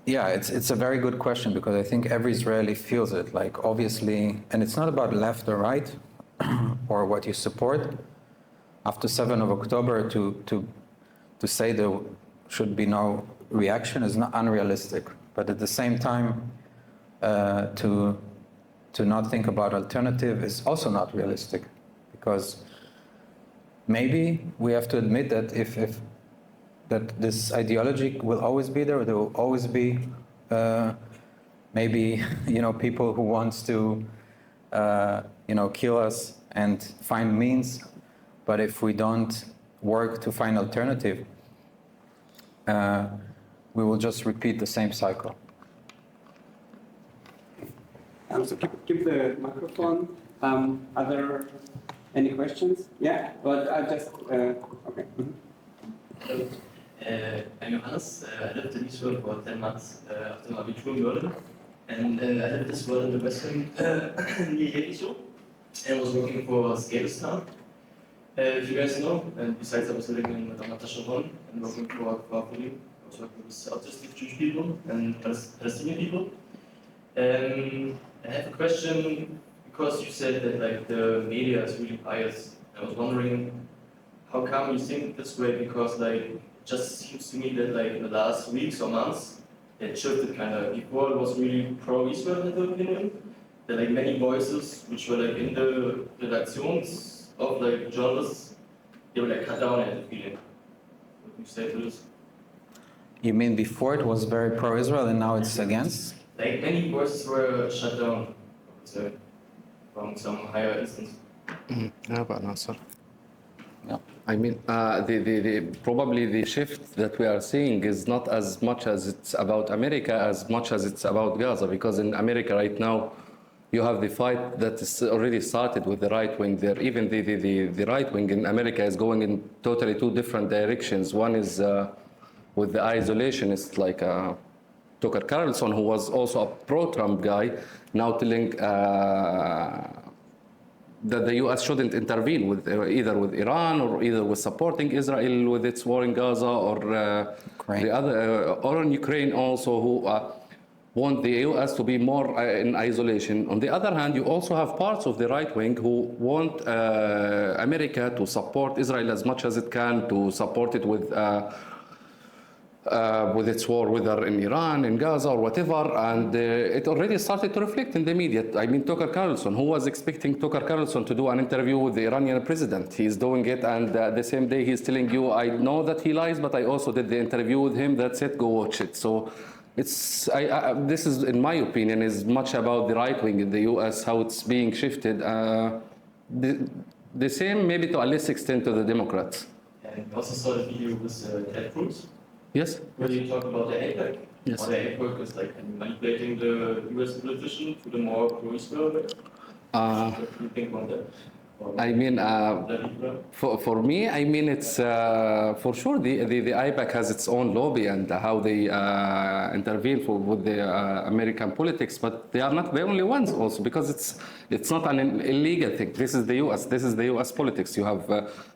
Speaker 2: yeah, it's a very good question, because I think every Israeli feels it, like obviously, and it's not about left or right or what you support. After 7th of October, to say there should be no reaction is not unrealistic, but at the same time, to not think about alternative is also not realistic, because maybe we have to admit that if that this ideology will always be there will always be maybe, you know, people who wants to you know, kill us and find means, but if we don't work to find alternative, we will just repeat the same cycle.
Speaker 1: So keep the microphone. Are there any questions? Yeah, but I just, okay.
Speaker 4: I'm Johannes. I lived in Israel for 10 months after my Abitur in Berlin. And I lived as well in the western near Israel and was working for Stadtbibliothek. If you guys know, and besides I was living in Dashevsky and working for Howidy. I was working with autistic Jewish people and Palestinian people. I have a question because you said that like the media is really biased. I was wondering how come you think this way? Because like it just seems to me that like in the last weeks or months it shifted kind of. Before it was really pro-Israel in the opinion. That like many voices which were like in the redactions of like journalists, they were like cut down at the feeling. What do you say to this?
Speaker 2: You mean before it was very pro-Israel and now it's against?
Speaker 4: Like many voices were shut down, I would say, from some higher instance.
Speaker 3: I have an answer.
Speaker 2: Yeah.
Speaker 3: I mean, probably the shift that we are seeing is not as much as it's about America as much as it's about Gaza, because in America right now, you have the fight that is already started with the right wing there. Even the right wing in America is going in totally two different directions. One is with the isolationists like Tucker Carlson, who was also a pro-Trump guy, now telling that the U.S. shouldn't intervene with either with Iran or either with supporting Israel with its war in Gaza or the other or in Ukraine also, who want the U.S. to be more in isolation. On the other hand, you also have parts of the right wing who want America to support Israel as much as it can, to support it with its war, whether in Iran, in Gaza, or whatever, and it already started to reflect in the media. I mean, Tucker Carlson, who was expecting Tucker Carlson to do an interview with the Iranian president? He's doing it, and the same day he's telling you, I know that he lies, but I also did the interview with him, that's it, go watch it. So it's, this is, in my opinion, is much about the right wing in the US, how it's being shifted. The same, maybe to a less extent, to the Democrats.
Speaker 4: And we also saw the video with Ted Cruz.
Speaker 3: Yes?
Speaker 4: Where you talk about the APEC.
Speaker 3: Yes.
Speaker 4: Or the APEC is like manipulating the US politician to the more pro-Israel way. What do you think about that?
Speaker 3: I mean, for me, I mean, it's for sure the IPAC has its own lobby and how they intervene with the American politics, but they are not the only ones also, because it's not an illegal thing. This is the U.S. This is the U.S. politics. You have,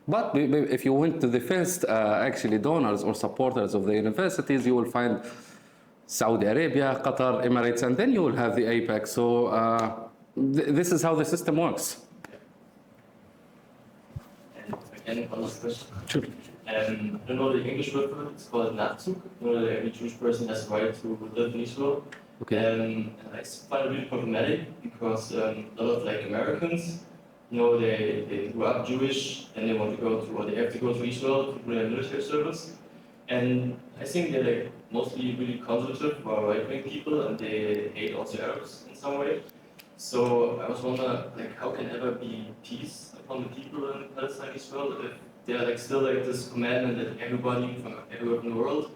Speaker 3: but if you went to the first actually donors or supporters of the universities, you will find Saudi Arabia, Qatar, Emirates, and then you will have the APEC. So this is how the system works.
Speaker 4: And one last question.
Speaker 3: Sure.
Speaker 4: I don't know the English word for it, it's called Nachzug. You know, every Jewish person has the right to live in Israel.
Speaker 3: Okay.
Speaker 4: And I find it really problematic because a lot of like Americans, you know, they grew up Jewish and they want to go to, or they have to go to Israel to do their military service. And I think they're like mostly really conservative or right-wing people, and they hate also Arabs in some way. So I was wondering, like, how can ever be peace upon the people in Palestine, Israel, if they're like still like this commandment that everybody from everywhere in the world,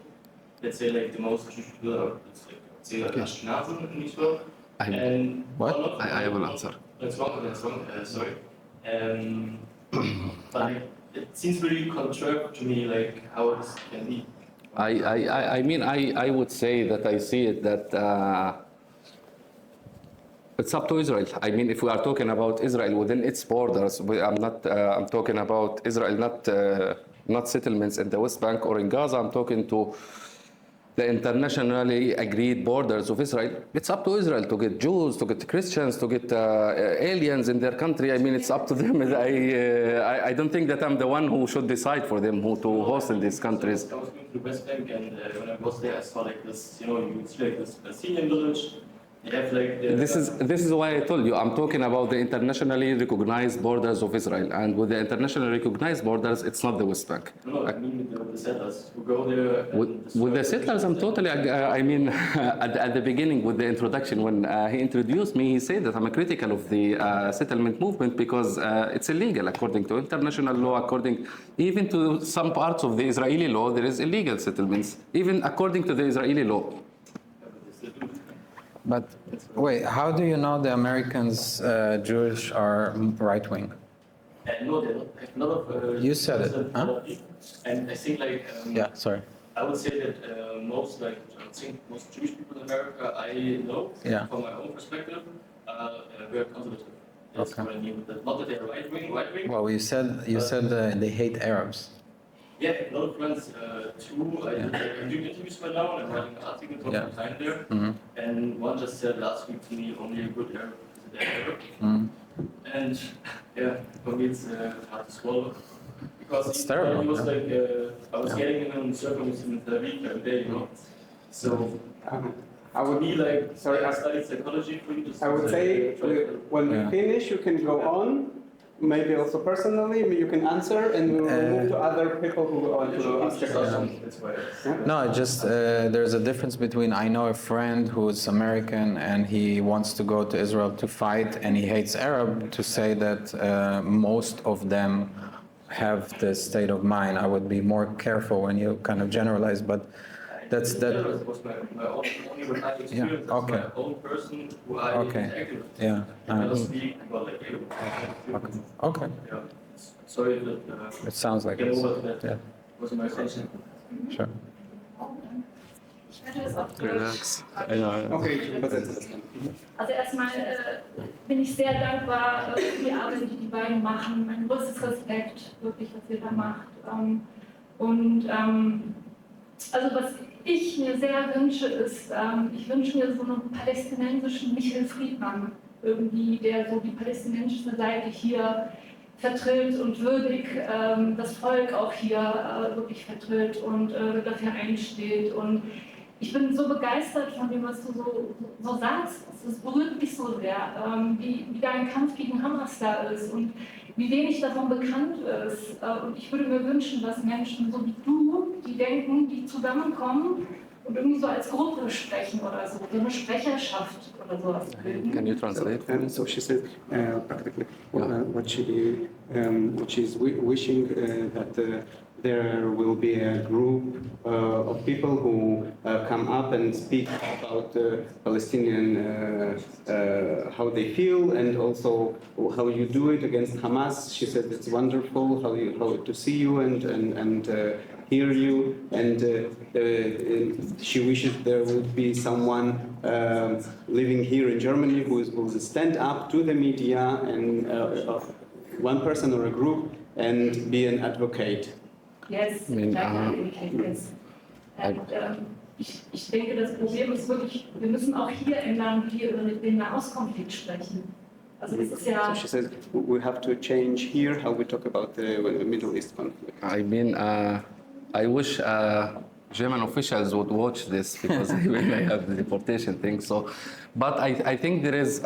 Speaker 4: let's say like the most Jewish people are, let's say like Ashkenazim in Israel. And
Speaker 2: what?
Speaker 3: I have an answer.
Speaker 4: That's wrong. Sorry. But it seems really contrary to me, like how this can be.
Speaker 3: I mean, I would say that I see it that it's up to Israel. I mean, if we are talking about Israel within its borders, I'm talking about Israel, not settlements in the West Bank or in Gaza. I'm talking to the internationally agreed borders of Israel. It's up to Israel to get Jews, to get Christians, to get aliens in their country. I mean, it's up to them. I don't think that I'm the one who should decide for them who to host in these countries.
Speaker 4: I was going to the West Bank, and when I was there, I saw like this, you know, you see like this Palestinian village. They have like
Speaker 3: This is why I told you I'm talking about the internationally recognized borders of Israel, and with the internationally recognized borders, it's not the West Bank.
Speaker 4: No, I mean the settlers who go there.
Speaker 3: With the settlers, I'm totally. I mean, at the beginning with the introduction, when he introduced me, he said that I'm critical of the settlement movement because it's illegal according to international law, according even to some parts of the Israeli law, there is illegal settlements, even according to the Israeli law.
Speaker 2: But wait, how do you know the Americans Jewish are right-wing?
Speaker 4: No, they don't have a lot of.
Speaker 2: You said it, huh?
Speaker 4: And I think like.
Speaker 2: Yeah, sorry.
Speaker 4: I would say that most most Jewish people in America I know,
Speaker 2: Yeah.
Speaker 4: from my own perspective, are very conservative. That's
Speaker 2: Okay.
Speaker 4: what I mean. Not that they're right wing.
Speaker 2: Well, you said they hate Arabs.
Speaker 4: Yeah, a lot of friends too. I'm doing interviews right now, and I'm writing an article talking
Speaker 2: Yeah.
Speaker 4: time there.
Speaker 2: Mm-hmm.
Speaker 4: And one just said last week to me, only a good Arab is a dead Arab.
Speaker 2: Mm-hmm.
Speaker 4: And yeah, for me it's hard to swallow. Because
Speaker 2: That's terrible,
Speaker 4: he was
Speaker 2: yeah.
Speaker 4: like, I was getting in a circle with him in Tel Aviv every day, you know. So
Speaker 1: I
Speaker 4: for
Speaker 1: would
Speaker 4: me, like,
Speaker 1: Sorry,
Speaker 4: I studied psychology. For you to
Speaker 1: I would say when we
Speaker 2: Yeah.
Speaker 1: finish, you can go on. Maybe also personally, you can answer, and we will move to other people who want to ask a question.
Speaker 4: That's why.
Speaker 2: No, just there's a difference between I know a friend who's American and he wants to go to Israel to fight and he hates Arab, to say that most of them have this state of mind. I would be more careful when you kind of generalize, but that's that.
Speaker 4: It was my own only what I experienced.
Speaker 2: Yeah, okay.
Speaker 4: That's my own person who I
Speaker 2: Okay.
Speaker 4: interacted with.
Speaker 2: Yeah.
Speaker 4: I cannot speak about like you.
Speaker 2: Okay. Okay.
Speaker 4: Yeah. Sorry that.
Speaker 2: It sounds like
Speaker 4: Get
Speaker 2: it.
Speaker 4: over that.
Speaker 2: Yeah.
Speaker 4: Was my attention.
Speaker 2: Sure.
Speaker 5: Ich hatte das auf Deutsch.
Speaker 3: Relax.
Speaker 1: Okay, ich übersetze das dann.
Speaker 5: Also erstmal bin ich sehr dankbar für die Arbeit, die die beiden machen. Mein größtes Respekt, wirklich, was ihr da macht. Also was ich mir sehr wünsche, ist, ich wünsche mir so einen palästinensischen Michael Friedmann, irgendwie, der so die palästinensische Seite hier vertritt und würdig das Volk auch hier wirklich vertritt und dafür einsteht. Und ich bin so begeistert von dem, was du so sagst. Es berührt mich so sehr, wie dein Kampf gegen Hamas da ist und wie wenig davon bekannt ist. Und ich würde mir wünschen, dass Menschen so wie du, die denken, die zusammenkommen und irgendwie so als Gruppe sprechen oder so eine Sprecherschaft oder sowas bilden.
Speaker 3: Can you translate?
Speaker 1: So she said practically what she's wishing that there will be a group of people who come up and speak about Palestinian, how they feel, and also how you do it against Hamas. She said it's wonderful how to see you and hear you, and she wishes there would be someone living here in Germany who will stand up to the media and one person or a group and be an advocate.
Speaker 5: Yes, yes. Ich denke, das Problem ist wirklich, wir müssen auch hier ändern, wie wir über den Nahostkonflikt sprechen. Also das ist ja.
Speaker 1: So she says we have to change here how we talk about the Middle East conflict.
Speaker 3: I mean, I wish German officials would watch this because they have the deportation thing. So, but I think there is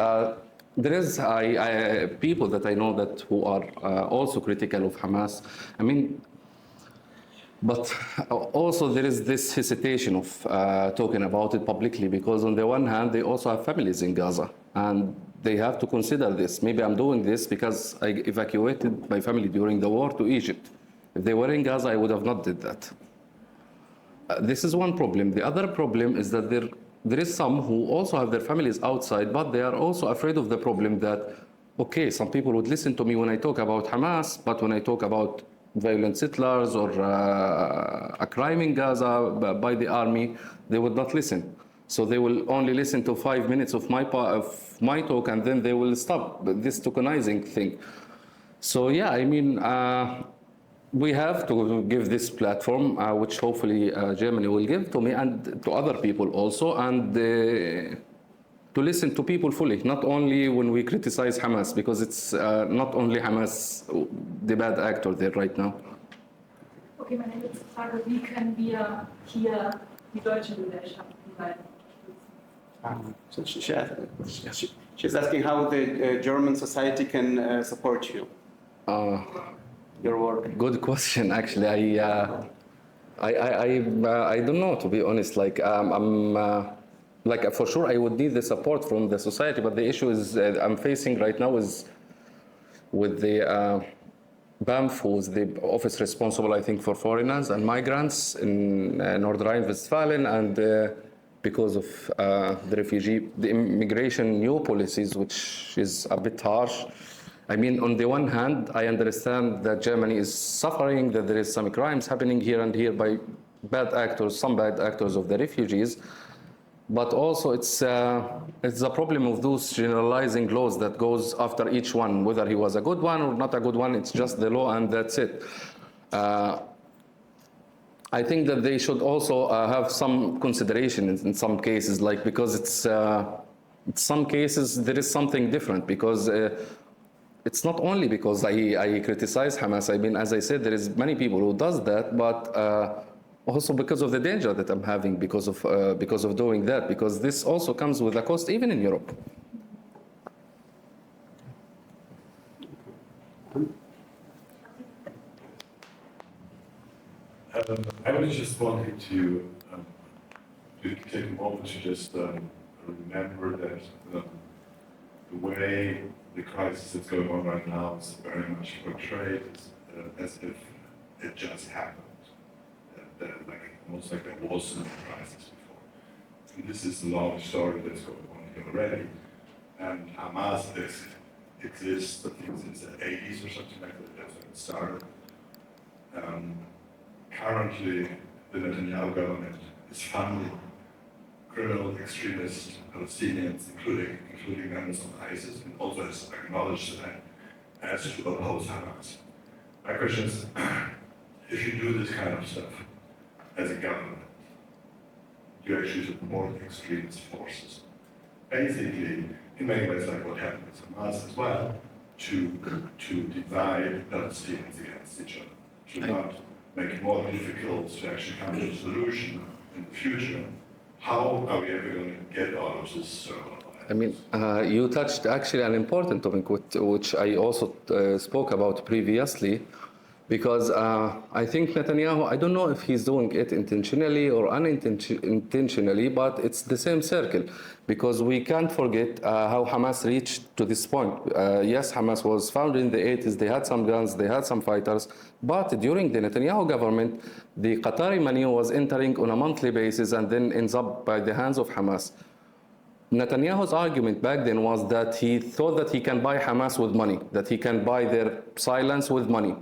Speaker 3: people that I know that who are also critical of Hamas. I mean, but also there is this hesitation of talking about it publicly because on the one hand they also have families in Gaza and they have to consider this. Maybe I'm doing this because I evacuated my family during the war to Egypt. If they were in Gaza, I would have not did that. This is one problem. The other problem is that there is some who also have their families outside, but they are also afraid of the problem that, okay, some people would listen to me when I talk about Hamas, but when I talk about violent settlers or a crime in Gaza by the army, they would not listen. So they will only listen to 5 minutes of my talk and then they will stop this tokenizing thing. So yeah, I mean, we have to give this platform, which hopefully Germany will give to me and to other people also, and to listen to people fully, not only when we criticize Hamas, because it's not only Hamas, the bad actor there right now.
Speaker 5: Okay, meine letzte Frage, wie können wir hier die deutsche Gesellschaft begleiten?
Speaker 1: So she's asking how the German society can support you, your work.
Speaker 3: Good question. Actually, I don't know, to be honest. Like like for sure I would need the support from the society, but the issue is I'm facing right now is with the BAMF, who's the office responsible, I think, for foreigners and migrants in North Rhine-Westphalia, and because of the immigration new policies, which is a bit harsh. I mean, on the one hand, I understand that Germany is suffering, that there is some crimes happening here and here by some bad actors of the refugees. But also it's a problem of those generalizing laws that goes after each one, whether he was a good one or not a good one, it's just the law and that's it. I think that they should also have some consideration in some cases, like, because it's in some cases there is something different, because it's not only because I criticize Hamas. I mean, as I said, there is many people who does that, but also because of the danger that I'm having because of doing that, because this also comes with a cost even in Europe.
Speaker 6: I was just wanting to take a moment to just remember that the way the crisis that's going on right now is very much portrayed as if it just happened. Almost like there was no crisis before. And this is a long story that's going on here already. And Hamas exists, I think, since the 80s or something like that. That's when it started. Currently, the Netanyahu government is funding criminal extremist Palestinians, including members of ISIS, and also has acknowledged that as to oppose Hamas. My question is, if you do this kind of stuff as a government, you actually support extremist forces. Basically, in many ways, like what happened with Hamas as well, to divide Palestinians against each other, to not make it more difficult to actually come to a solution in the future. How are we ever going to get out of this circle?
Speaker 3: I mean, you touched actually an important topic, which I also spoke about previously, because I think Netanyahu, I don't know if he's doing it intentionally or unintentionally, but it's the same circle, because we can't forget how Hamas reached to this point. Yes, Hamas was founded in the 80s, they had some guns, they had some fighters, but during the Netanyahu government, the Qatari money was entering on a monthly basis and then ends up by the hands of Hamas. Netanyahu's argument back then was that he thought that he can buy Hamas with money, that he can buy their silence with money.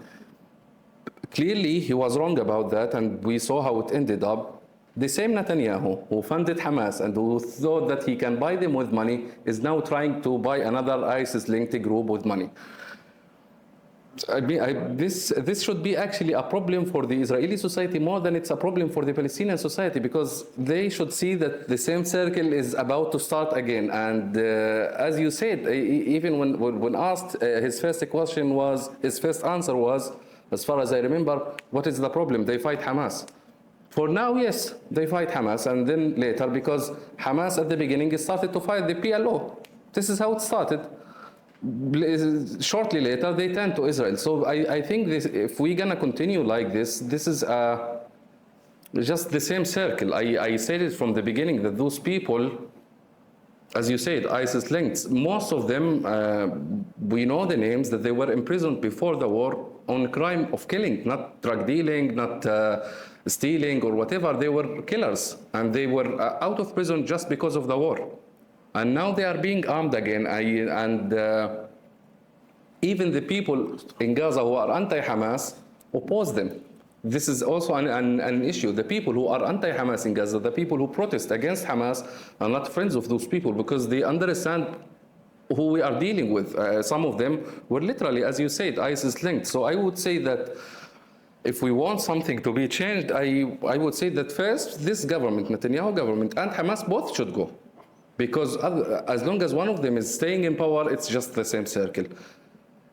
Speaker 3: Clearly, he was wrong about that, and we saw how it ended up. The same Netanyahu who funded Hamas and who thought that he can buy them with money is now trying to buy another ISIS-linked group with money. I mean, this should be actually a problem for the Israeli society more than it's a problem for the Palestinian society, because they should see that the same circle is about to start again. And as you said, even when asked, his first answer was, as far as I remember, what is the problem? They fight Hamas. For now, yes, they fight Hamas, and then later, because Hamas at the beginning started to fight the PLO. This is how it started. Shortly later, they turned to Israel. So I think if we're gonna continue like this, this is just the same circle. I said it from the beginning that those people, as you said, ISIS linked, most of them, we know the names, that they were imprisoned before the war on crime of killing, not drug dealing, not stealing or whatever. They were killers, and they were out of prison just because of the war. And now they are being armed again, and even the people in Gaza who are anti-Hamas oppose them. This is also an issue. The people who are anti-Hamas in Gaza, the people who protest against Hamas, are not friends of those people, because they understand who we are dealing with. Some of them were literally, as you said, ISIS-linked. So I would say that if we want something to be changed, I would say that first, this government, Netanyahu government, and Hamas both should go. Because as long as one of them is staying in power, it's just the same circle.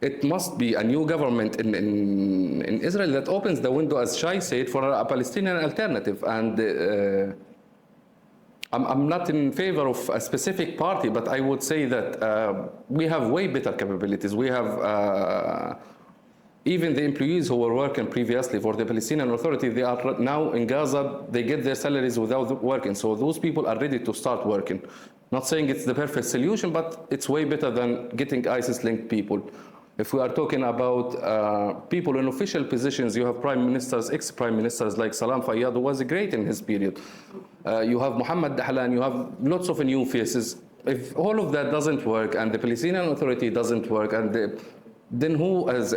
Speaker 3: It must be a new government in Israel that opens the window, as Shay said, for a Palestinian alternative. And I'm not in favor of a specific party, but I would say that we have way better capabilities. We have even the employees who were working previously for the Palestinian Authority, they are now in Gaza, they get their salaries without working. So those people are ready to start working. Not saying it's the perfect solution, but it's way better than getting ISIS-linked people. If we are talking about people in official positions, you have prime ministers, ex-prime ministers like Salam Fayyad, who was great in his period. you have Mohammed Dahlan, you have lots of new faces. If all of that doesn't work and the Palestinian Authority doesn't work, then who it's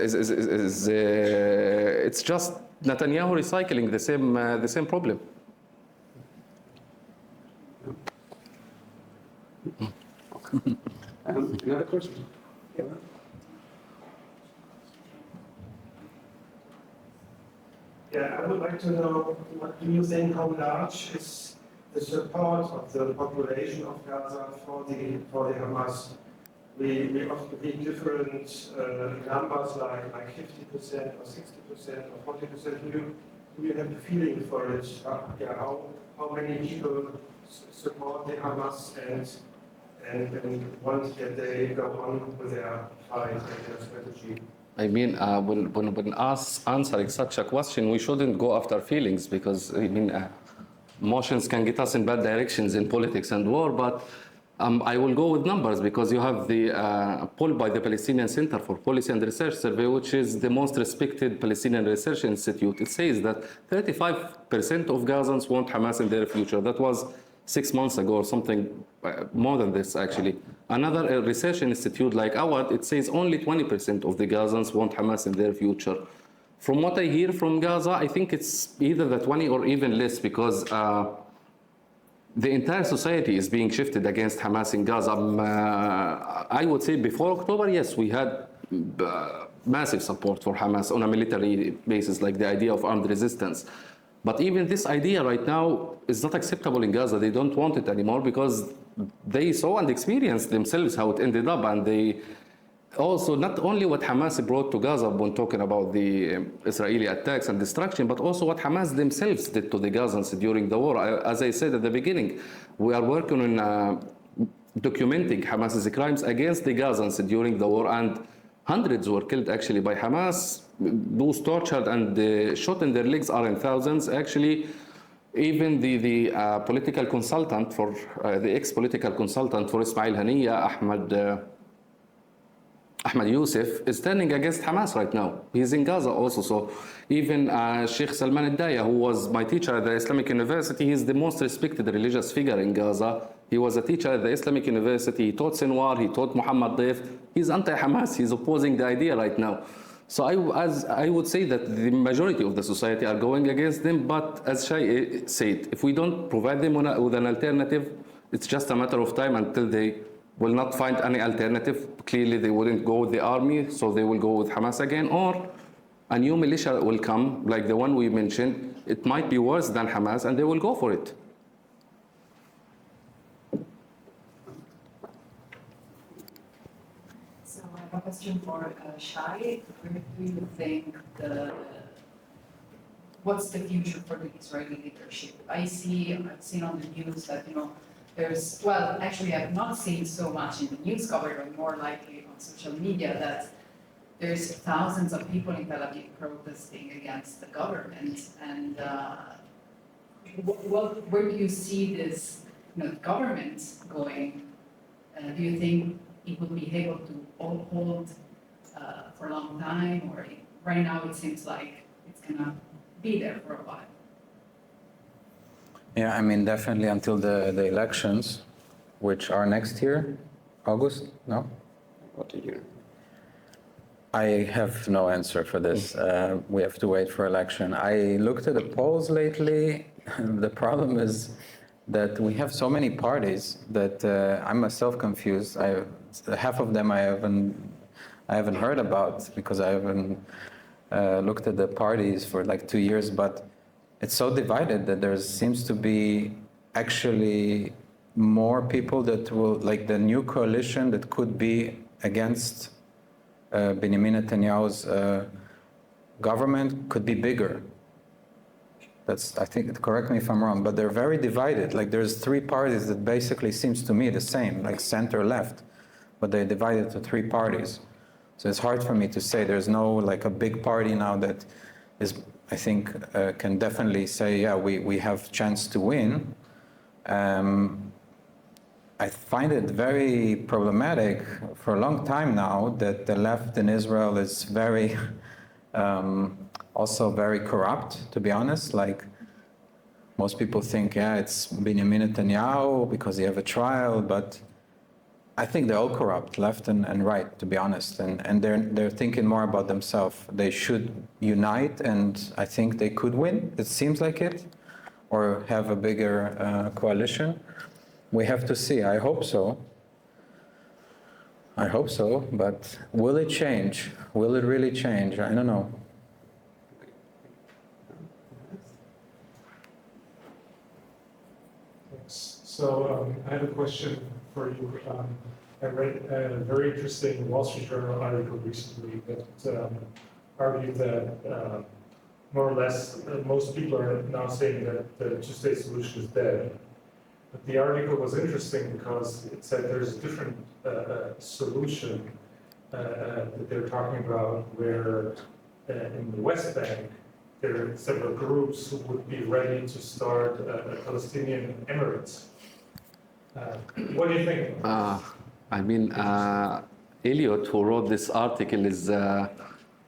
Speaker 3: just Netanyahu recycling the same problem.
Speaker 1: Another question? Yeah.
Speaker 7: Yeah, I would like to know, what do you think, how large is the support of the population of Gaza for the Hamas? We often read different numbers like 50% or 60% or 40%. Do you have a feeling for it? How many people support the Hamas and want that they go on with their fight and their strategy?
Speaker 3: I mean, when us answering such a question, we shouldn't go after feelings, because I mean, emotions can get us in bad directions in politics and war. But I will go with numbers, because you have the poll by the Palestinian Center for Policy and Research Survey, which is the most respected Palestinian research institute. It says that 35% of Gazans want Hamas in their future. That was 6 months ago or something, more than this actually. Another research institute like ours, it says only 20% of the Gazans want Hamas in their future. From what I hear from Gaza, I think it's either the 20 or even less, because the entire society is being shifted against Hamas in Gaza. I would say before October, yes, we had massive support for Hamas on a military basis, like the idea of armed resistance. But even this idea right now is not acceptable in Gaza. They don't want it anymore, because they saw and experienced themselves how it ended up. And they also, not only what Hamas brought to Gaza when talking about the Israeli attacks and destruction, but also what Hamas themselves did to the Gazans during the war. As I said at the beginning, we are working on documenting Hamas's crimes against the Gazans during the war, and hundreds were killed actually by Hamas. Those tortured and shot in their legs are in thousands. Actually, even the political consultant for, the ex-political consultant for Ismail Haniyeh, Ahmed Youssef, is standing against Hamas right now. He's in Gaza also. So even Sheikh Salman al-Daya, who was my teacher at the Islamic University, he's the most respected religious figure in Gaza. He was a teacher at the Islamic University. He taught Sinwar, he taught Muhammad Daif. He's anti-Hamas. He's opposing the idea right now. So I would say that the majority of the society are going against them. But as Shay said, if we don't provide them with an alternative, it's just a matter of time until they will not find any alternative. Clearly, they wouldn't go with the army, so they will go with Hamas again, or a new militia will come, like the one we mentioned. It might be worse than Hamas, and they will go for it.
Speaker 8: So I have a question for Shay. Where do you think what's the future for the Israeli leadership? I've seen on the news that, there's, well, actually I've not seen so much in the news coverage, but more likely on social media, that there's thousands of people in Tel Aviv protesting against the government. And where do you see this government going? Do you think it will be able to hold for a long time, or right now it seems like it's gonna be there for a while?
Speaker 2: Yeah, I mean, definitely until the elections, which are next year, August, no?
Speaker 1: What a year.
Speaker 2: I have no answer for this. We have to wait for election. I looked at the polls lately. The problem is that we have so many parties that I'm myself confused. Half of them I haven't heard about, because I haven't looked at the parties for like 2 years, but it's so divided that there seems to be actually more people that will, like the new coalition that could be against Benjamin Netanyahu's government could be bigger. That's, I think, correct me if I'm wrong, but they're very divided. Like there's 3 parties that basically seems to me the same, like center left, but they're divided to 3 parties. So it's hard for me to say. There's no like a big party now that is, I think, can definitely say, yeah, we have chance to win. I find it very problematic for a long time now that the left in Israel is very, also very corrupt, to be honest. Like Most people think, yeah, it's Benjamin Netanyahu because they have a trial, but I think they're all corrupt, left and right, to be honest, and they're thinking more about themselves. They should unite, and I think they could win. It seems like it, or have a bigger coalition. We have to see. I hope so. I hope so, but will it change? Will it really change? I don't know.
Speaker 9: So I have a question for you. I read a very interesting Wall Street Journal article recently that argued that more or less most people are now saying that the two-state solution is dead. But the article was interesting because it said there's a different solution that they're talking about where in the West Bank there are several groups who would be ready to start a Palestinian Emirates. What do you think?
Speaker 3: Elliot, who wrote this article, is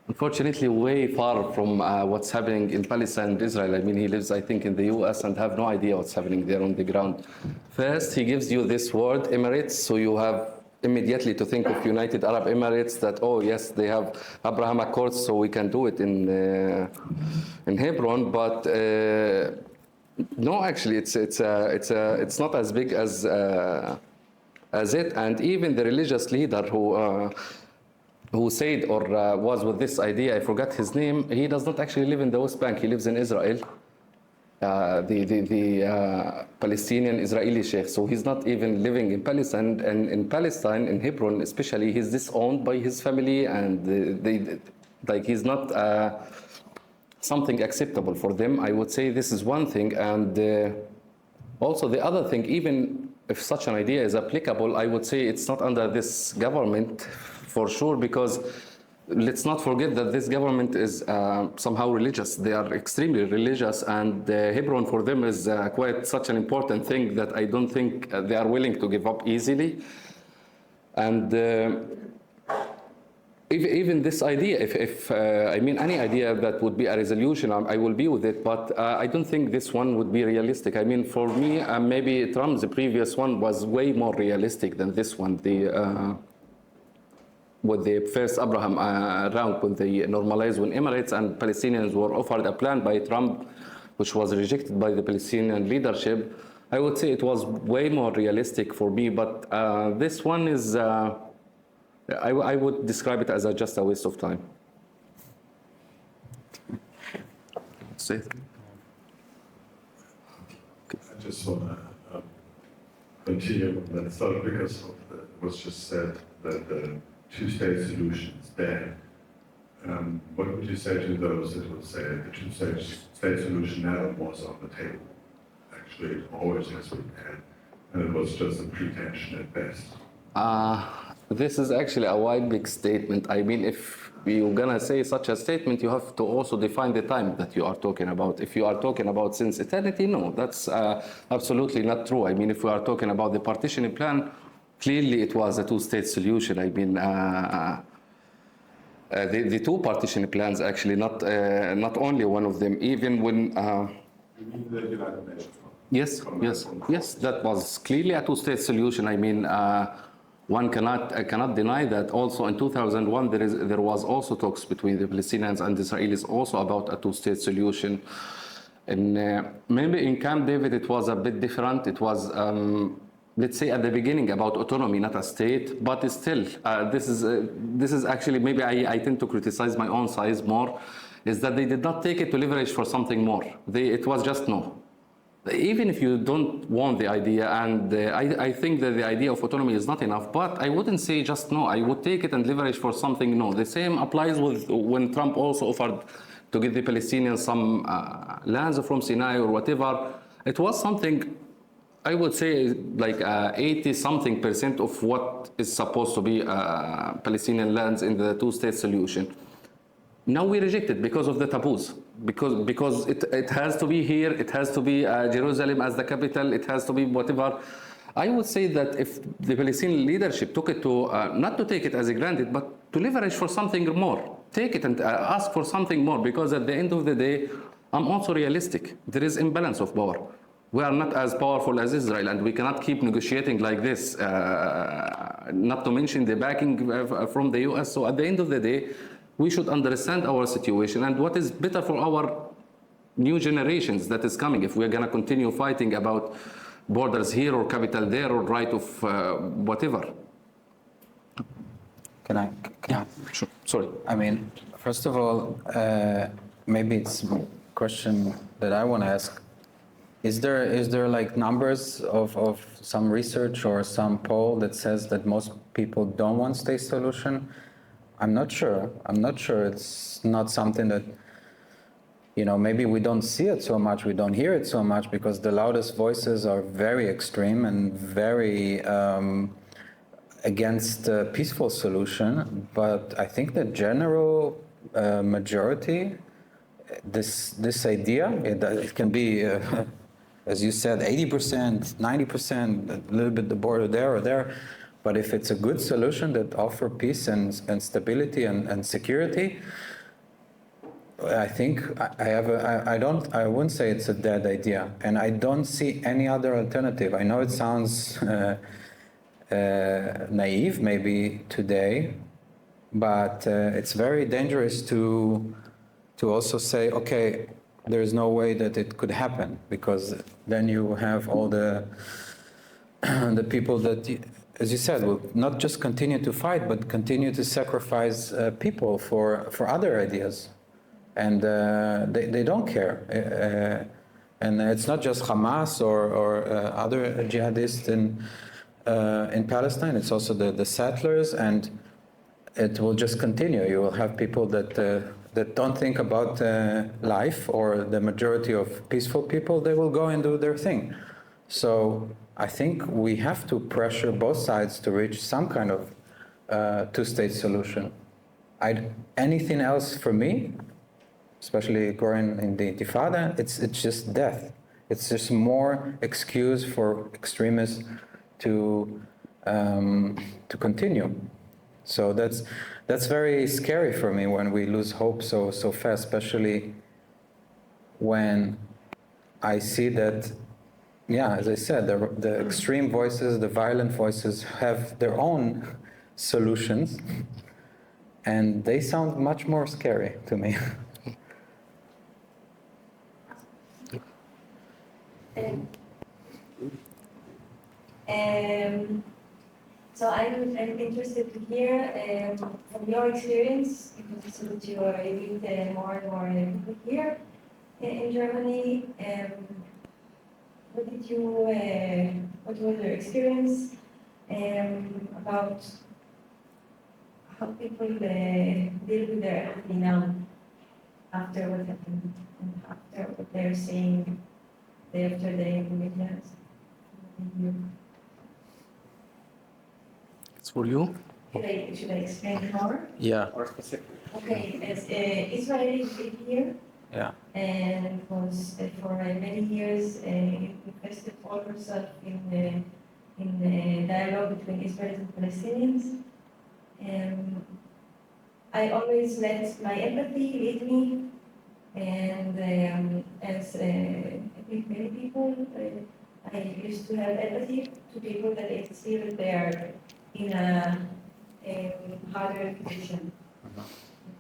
Speaker 3: unfortunately way far from what's happening in Palestine and Israel. I mean, he lives, I think, in the US and have no idea what's happening there on the ground. First, he gives you this word, Emirates, so you have immediately to think of United Arab Emirates, that, oh yes, they have Abraham Accords, so we can do it in Hebron, but no, actually, it's not as big as it, and even the religious leader who said or was with this idea, I forgot his name, he does not actually live in the West Bank, he lives in Israel, the Palestinian Israeli sheikh, so he's not even living in Palestine, and in Palestine, in Hebron especially, he's disowned by his family, and he's not something acceptable for them. I would say this is one thing, and also the other thing, even if such an idea is applicable, I would say it's not under this government for sure, because let's not forget that this government is somehow religious. They are extremely religious, and Hebron for them is quite such an important thing that I don't think they are willing to give up easily. And even this idea, if I mean any idea that would be a resolution, I will be with it, but I don't think this one would be realistic. I mean, for me, maybe Trump's the previous one was way more realistic than this one. With the first Abraham round, when they normalized when Emirates and Palestinians were offered a plan by Trump, which was rejected by the Palestinian leadership, I would say it was way more realistic for me, but this one is, I would describe it as just a waste of time.
Speaker 6: I just want to continue on that thought because of what's just said, that the two-state solution is dead. What would you say to those that would say the two-state solution never was on the table? Actually, it always has been there, and it was just a pretension at best.
Speaker 3: This is actually a wide, big statement. I mean, if you're gonna say such a statement, you have to also define the time that you are talking about. If you are talking about since eternity, no, that's absolutely not true. I mean, if we are talking about the partitioning plan, clearly it was a two-state solution. I mean, the two partitioning plans actually, not only one of them, even when...
Speaker 6: You mean the United Nations?
Speaker 3: Yes, that was clearly a two-state solution. I mean, one cannot deny that. Also in 2001, there was also talks between the Palestinians and the Israelis also about a two-state solution. And maybe in Camp David it was a bit different. It was, let's say at the beginning about autonomy, not a state, but still, this is actually, maybe I tend to criticize my own side more, is that they did not take it to leverage for something more. It was just no. Even if you don't want the idea, and I think that the idea of autonomy is not enough, but I wouldn't say just no. I would take it and leverage for something no. The same applies with when Trump also offered to give the Palestinians some lands from Sinai or whatever. It was something, I would say, like 80-something% of what is supposed to be Palestinian lands in the two-state solution. Now we reject it because of the taboos, because it has to be here, it has to be Jerusalem as the capital, it has to be whatever. I would say that if the Palestinian leadership took it to, not to take it as a granted, but to leverage for something more, take it and ask for something more, because at the end of the day, I'm also realistic. There is imbalance of power. We are not as powerful as Israel, and we cannot keep negotiating like this, not to mention the backing from the US. So at the end of the day, we should understand our situation and what is better for our new generations that is coming. If we're going to continue fighting about borders here or capital there or right of whatever.
Speaker 2: Can I?
Speaker 3: Sure. Sorry.
Speaker 2: I mean, first of all, maybe it's a question that I want to ask. Is there like numbers of some research or some poll that says that most people don't want state solution? I'm not sure. It's not something that, maybe we don't see it so much, we don't hear it so much because the loudest voices are very extreme and very against a peaceful solution. But I think the general majority, this idea, it can be, as you said, 80%, 90%, a little bit the border there or there. But if it's a good solution that offers peace and stability and security, I think I wouldn't say it's a dead idea, and I don't see any other alternative. I know it sounds naive maybe today, but it's very dangerous to also say, okay, there is no way that it could happen, because then you have all the people that, as you said, will not just continue to fight, but continue to sacrifice people for other ideas. And they don't care. And it's not just Hamas or other jihadists in Palestine, it's also the settlers, and it will just continue. You will have people that don't think about life, or the majority of peaceful people, they will go and do their thing. So I think we have to pressure both sides to reach some kind of two-state solution. Anything else for me, especially going in the Intifada, it's just death. It's just more excuse for extremists to continue. So that's very scary for me when we lose hope so fast, especially when I see that, yeah, as I said, the extreme voices, the violent voices have their own solutions, and they sound much more scary to me.
Speaker 10: So I'm interested to hear from your experience, because you said that you are meet more and more people here in Germany. What was your experience about how people deal with their empathy now after what happened and after what they're saying day after day in the media?
Speaker 3: It's for you.
Speaker 10: Should I explain more?
Speaker 2: Yeah.
Speaker 10: Okay, as Israel is here.
Speaker 2: Yeah.
Speaker 10: And was for many years invested all herself in the dialogue between Israelis and Palestinians. I always let my empathy lead me, and as I think many people, I used to have empathy to people that I see that they are in a harder position.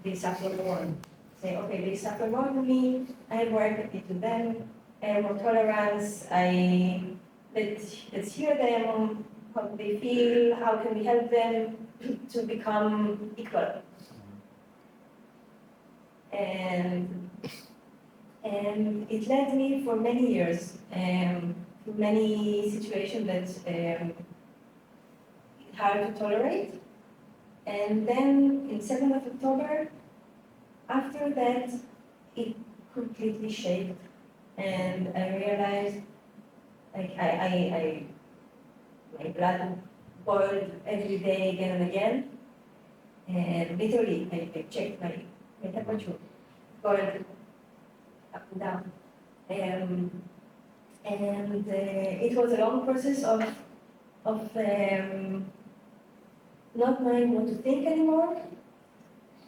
Speaker 10: They suffer more. Say, okay, they suffer more than me, I have more empathy to them, I have more tolerance, let's hear them, how they feel, how can we help them to become equal. And it led me for many years, to many situations that hard to tolerate. And then in 7th of October, after that, it completely shaped, and I realized, like, my blood boiled every day again and again, and literally, I checked my temperature, boiled up and down, and it was a long process of not knowing what to think anymore.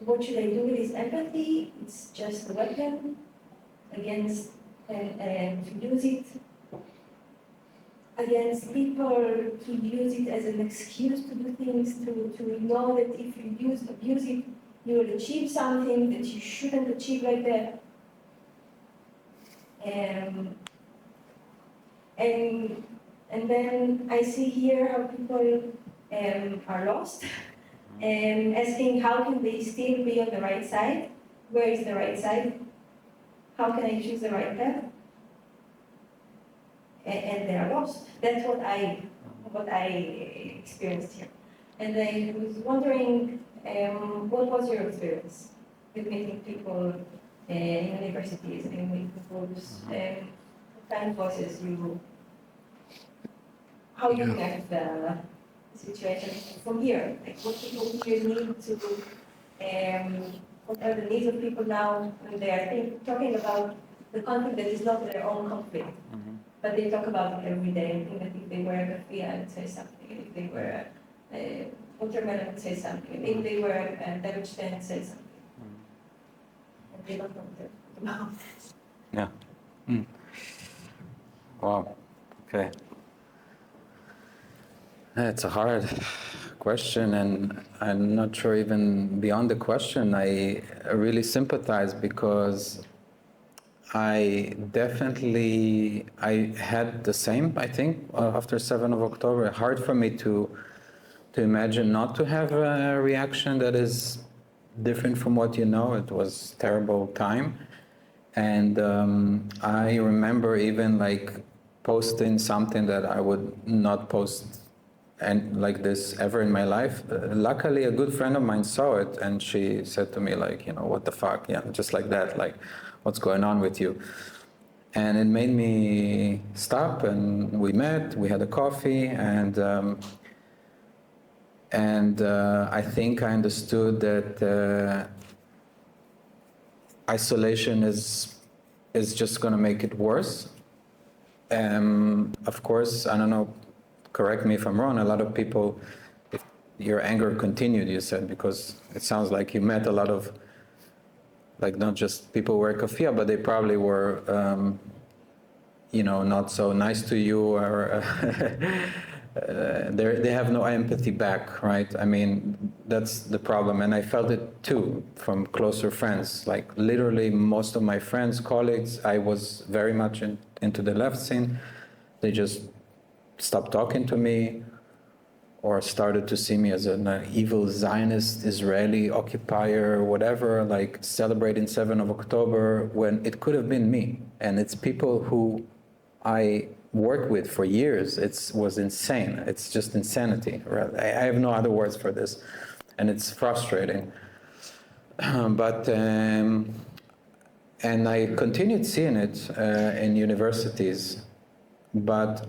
Speaker 10: What should I do with this empathy? It's just a weapon. against to use it against people, to use it as an excuse to do things, to know that if you abuse it, you will achieve something that you shouldn't achieve like that. And then I see here how people are lost, asking how can they still be on the right side? Where is the right side? How can I choose the right path? And they are lost. That's what I experienced here. And I was wondering, what was your experience with meeting people in universities and meeting people? What kind of voices how you connect the situation from here? Like what people here need to, what are the needs of people now when they are talking about the conflict that is not their own conflict, but they talk about it every day. I think that if they wear a kafia and say something, if they wear a watermelon and say something, if they wear a beverage and say something, and they don't know what they're about.
Speaker 2: Yeah. Wow. Okay. It's a hard question, and I'm not sure even beyond the question. I really sympathize because I had the same, I think, after 7th of October. Hard for me to imagine not to have a reaction that is different from what you know. It was a terrible time. And I remember even like posting something that I would not post and like this ever in my life. Luckily, a good friend of mine saw it, and she said to me like, what the fuck? Yeah, just like that, like, what's going on with you? And it made me stop, and we met, we had a coffee, and I think I understood that isolation is just going to make it worse. Of course, I don't know, correct me if I'm wrong, a lot of people, if your anger continued, you said, because it sounds like you met a lot of, like, not just people who wear kafia, but they probably were, not so nice to you, or they have no empathy back, right? I mean, that's the problem. And I felt it too from closer friends. Like literally most of my friends, colleagues, I was very much into the left scene. They just stopped talking to me or started to see me as an evil Zionist, Israeli occupier, whatever, like celebrating 7th of October when it could have been me. And it's people who I worked with for years. It was insane. It's just insanity. I have no other words for this. And it's frustrating. But, and I continued seeing it in universities. But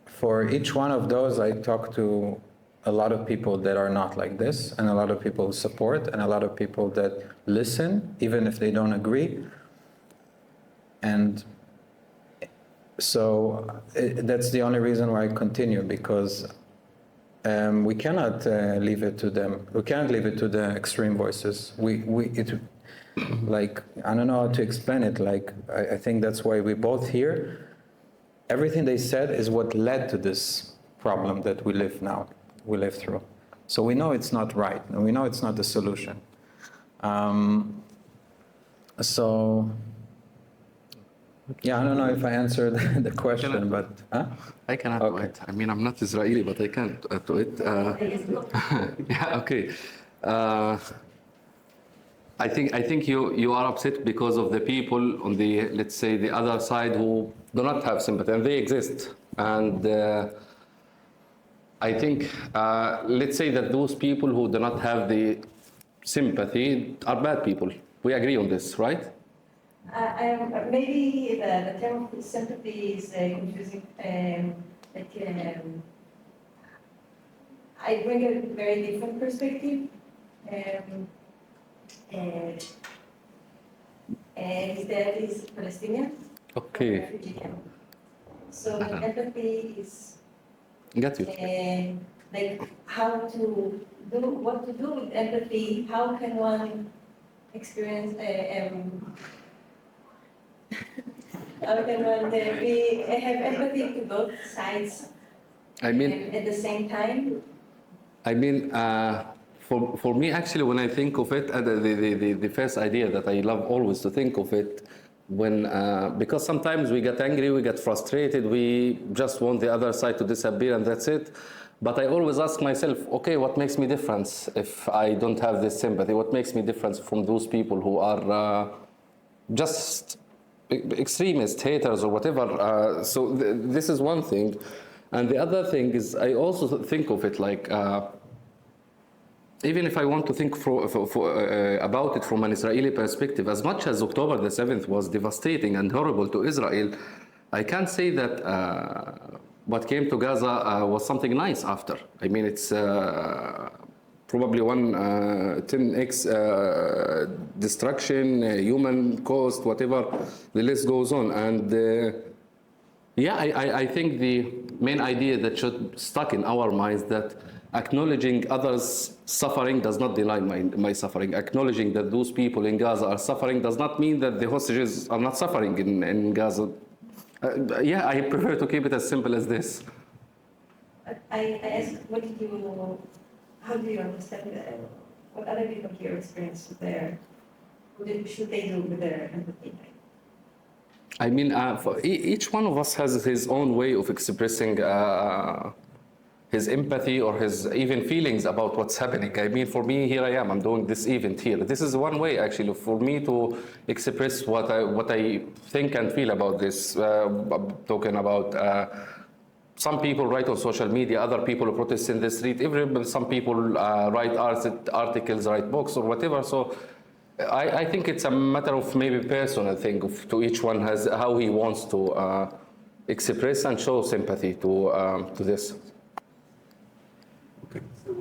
Speaker 2: for each one of those, I talked to a lot of people that are not like this, and a lot of people who support, and a lot of people that listen, even if they don't agree. And so that's the only reason why I continue, because we cannot leave it to them. We can't leave it to the extreme voices. Like, I don't know how to explain it. Like, I think that's why we both here. Everything they said is what led to this problem that we live through. So we know it's not right, and we know it's not the solution. So, yeah, I don't know if I answered the question, but... Huh?
Speaker 3: I can add to it. I mean, I'm not Israeli, but I can add to it. Yeah, okay. I think you are upset because of the people on the, let's say, the other side who do not have sympathy, and they exist. And I think, let's say that those people who do not have the sympathy are bad people. We agree on this, right?
Speaker 10: Maybe the term sympathy is confusing. I bring a very different perspective. His dad is Palestinian.
Speaker 3: Okay.
Speaker 10: Refugee camp. So the empathy is
Speaker 3: Got you.
Speaker 10: like what to do with empathy. How can one experience we have empathy to both sides
Speaker 3: I mean,
Speaker 10: at the same time.
Speaker 3: For me, actually, when I think of it, the first idea that I love always to think of it, because sometimes we get angry, we get frustrated, we just want the other side to disappear and that's it. But I always ask myself, okay, what makes me different if I don't have this sympathy? What makes me different from those people who are just extremist, haters or whatever? So this is one thing. And the other thing is I also think of it like, even if I want to think about it from an Israeli perspective, as much as October the 7th was devastating and horrible to Israel, I can't say that what came to Gaza was something nice after. I mean, it's probably 10x destruction, human cost, whatever, the list goes on. And yeah, I think the main idea that should stuck in our minds that acknowledging others' suffering does not deny my suffering. Acknowledging that those people in Gaza are suffering does not mean that the hostages are not suffering in Gaza. Yeah, I prefer to keep it as simple as this.
Speaker 10: I asked, how do you understand what other people here experience with what should they do with their empathy?
Speaker 3: I mean, each one of us has his own way of expressing his empathy or his even feelings about what's happening. I mean, for me, here I am, I'm doing this event here. This is one way, actually, for me to express what I think and feel about this. I'm talking about some people write on social media, other people protest in the street, some people write articles, write books or whatever. So I think it's a matter of maybe personal thing to each one has how he wants to express and show sympathy to this.
Speaker 1: Okay, so,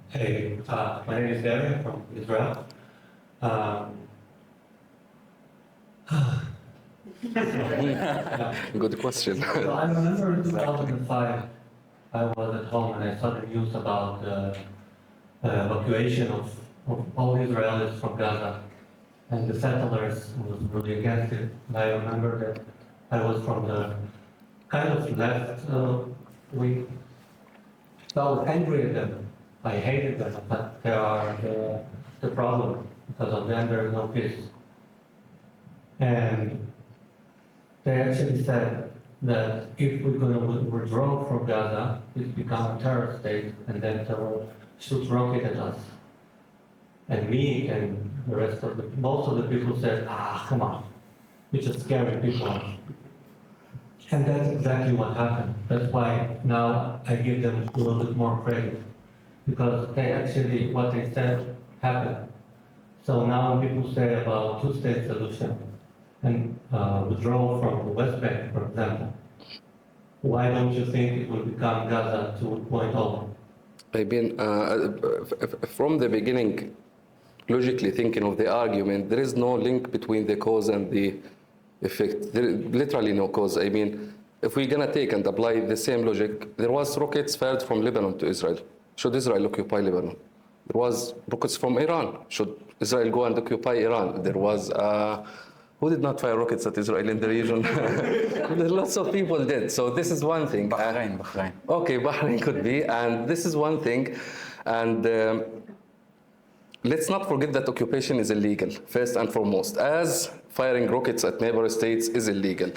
Speaker 11: Hey, my name is Arie from Israel.
Speaker 3: Good question.
Speaker 11: So I remember in 2005, I was at home and I saw the news about the evacuation of all Israelis from Gaza, and the settlers was really against it. And I remember that I was from the kind of left wing. So I was angry at them. I hated them, but they are the problem. Because of them, there is no peace. And they actually said that if we're going to withdraw from Gaza, it's become a terror state, and then they will shoot rocket at us. And me and the rest of most of the people said, come on, you're just scaring people. And that's exactly what happened. That's why now I give them a little bit more credit, because they actually, what they said happened. So now when people say about two-state solution and withdrawal from the West Bank, for example, why don't you think it will become Gaza 2.0?
Speaker 3: I mean, from the beginning, logically thinking of the argument, there is no link between the cause and the effect. There is literally no cause. I mean, if we're going to take and apply the same logic, there was rockets fired from Lebanon to Israel. Should Israel occupy Lebanon? There was rockets from Iran. Should Israel go and occupy Iran? There was, who did not fire rockets at Israel in the region? Lots of people did. So this is one thing.
Speaker 2: Bahrain.
Speaker 3: Okay, Bahrain could be. And this is one thing. And let's not forget that occupation is illegal, first and foremost, as firing rockets at neighbor states is illegal.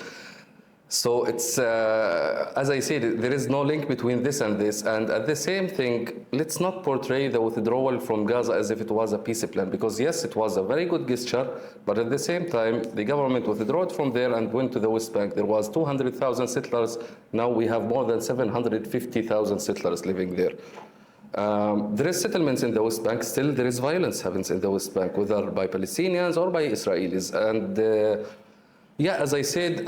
Speaker 3: So it's, as I said, there is no link between this and this. And at the same thing, let's not portray the withdrawal from Gaza as if it was a peace plan, because yes, it was a very good gesture, but at the same time, the government withdrew from there and went to the West Bank. There was 200,000 settlers. Now we have more than 750,000 settlers living there. There is settlements in the West Bank. Still, there is violence happens in the West Bank, whether by Palestinians or by Israelis. And yeah, as I said,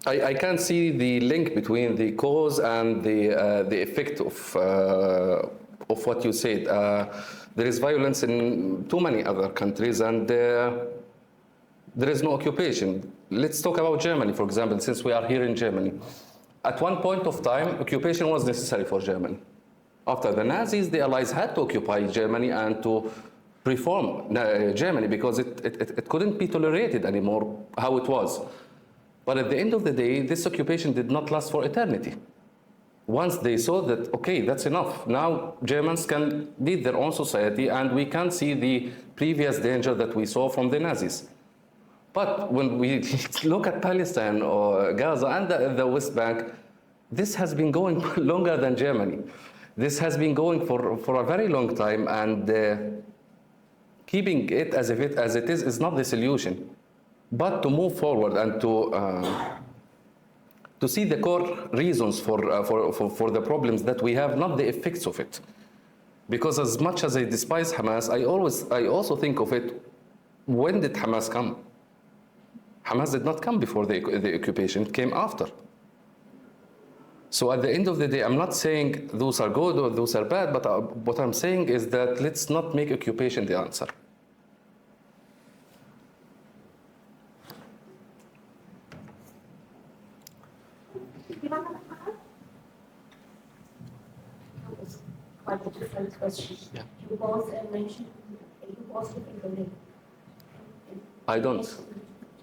Speaker 3: I can't see the link between the cause and the effect of what you said. There is violence in too many other countries, and there is no occupation. Let's talk about Germany, for example, since we are here in Germany. At one point of time, occupation was necessary for Germany. After the Nazis, the Allies had to occupy Germany and to reform Germany, because it couldn't be tolerated anymore how it was. But at the end of the day, this occupation did not last for eternity. Once they saw that, okay, that's enough. Now Germans can lead their own society, and we can see the previous danger that we saw from the Nazis. But when we look at Palestine or Gaza and the West Bank, this has been going longer than Germany. This has been going for a very long time, and keeping it as it is not the solution. But to move forward and to see the core reasons for the problems that we have, not the effects of it. Because as much as I despise Hamas, I also think of it, when did Hamas come? Hamas did not come before the occupation, it came after. So at the end of the day, I'm not saying those are good or those are bad, but what I'm saying is that let's not make occupation the answer.
Speaker 12: Quite a different question.
Speaker 3: Yeah.
Speaker 12: You both mentioned, you both live in Berlin.
Speaker 3: I don't.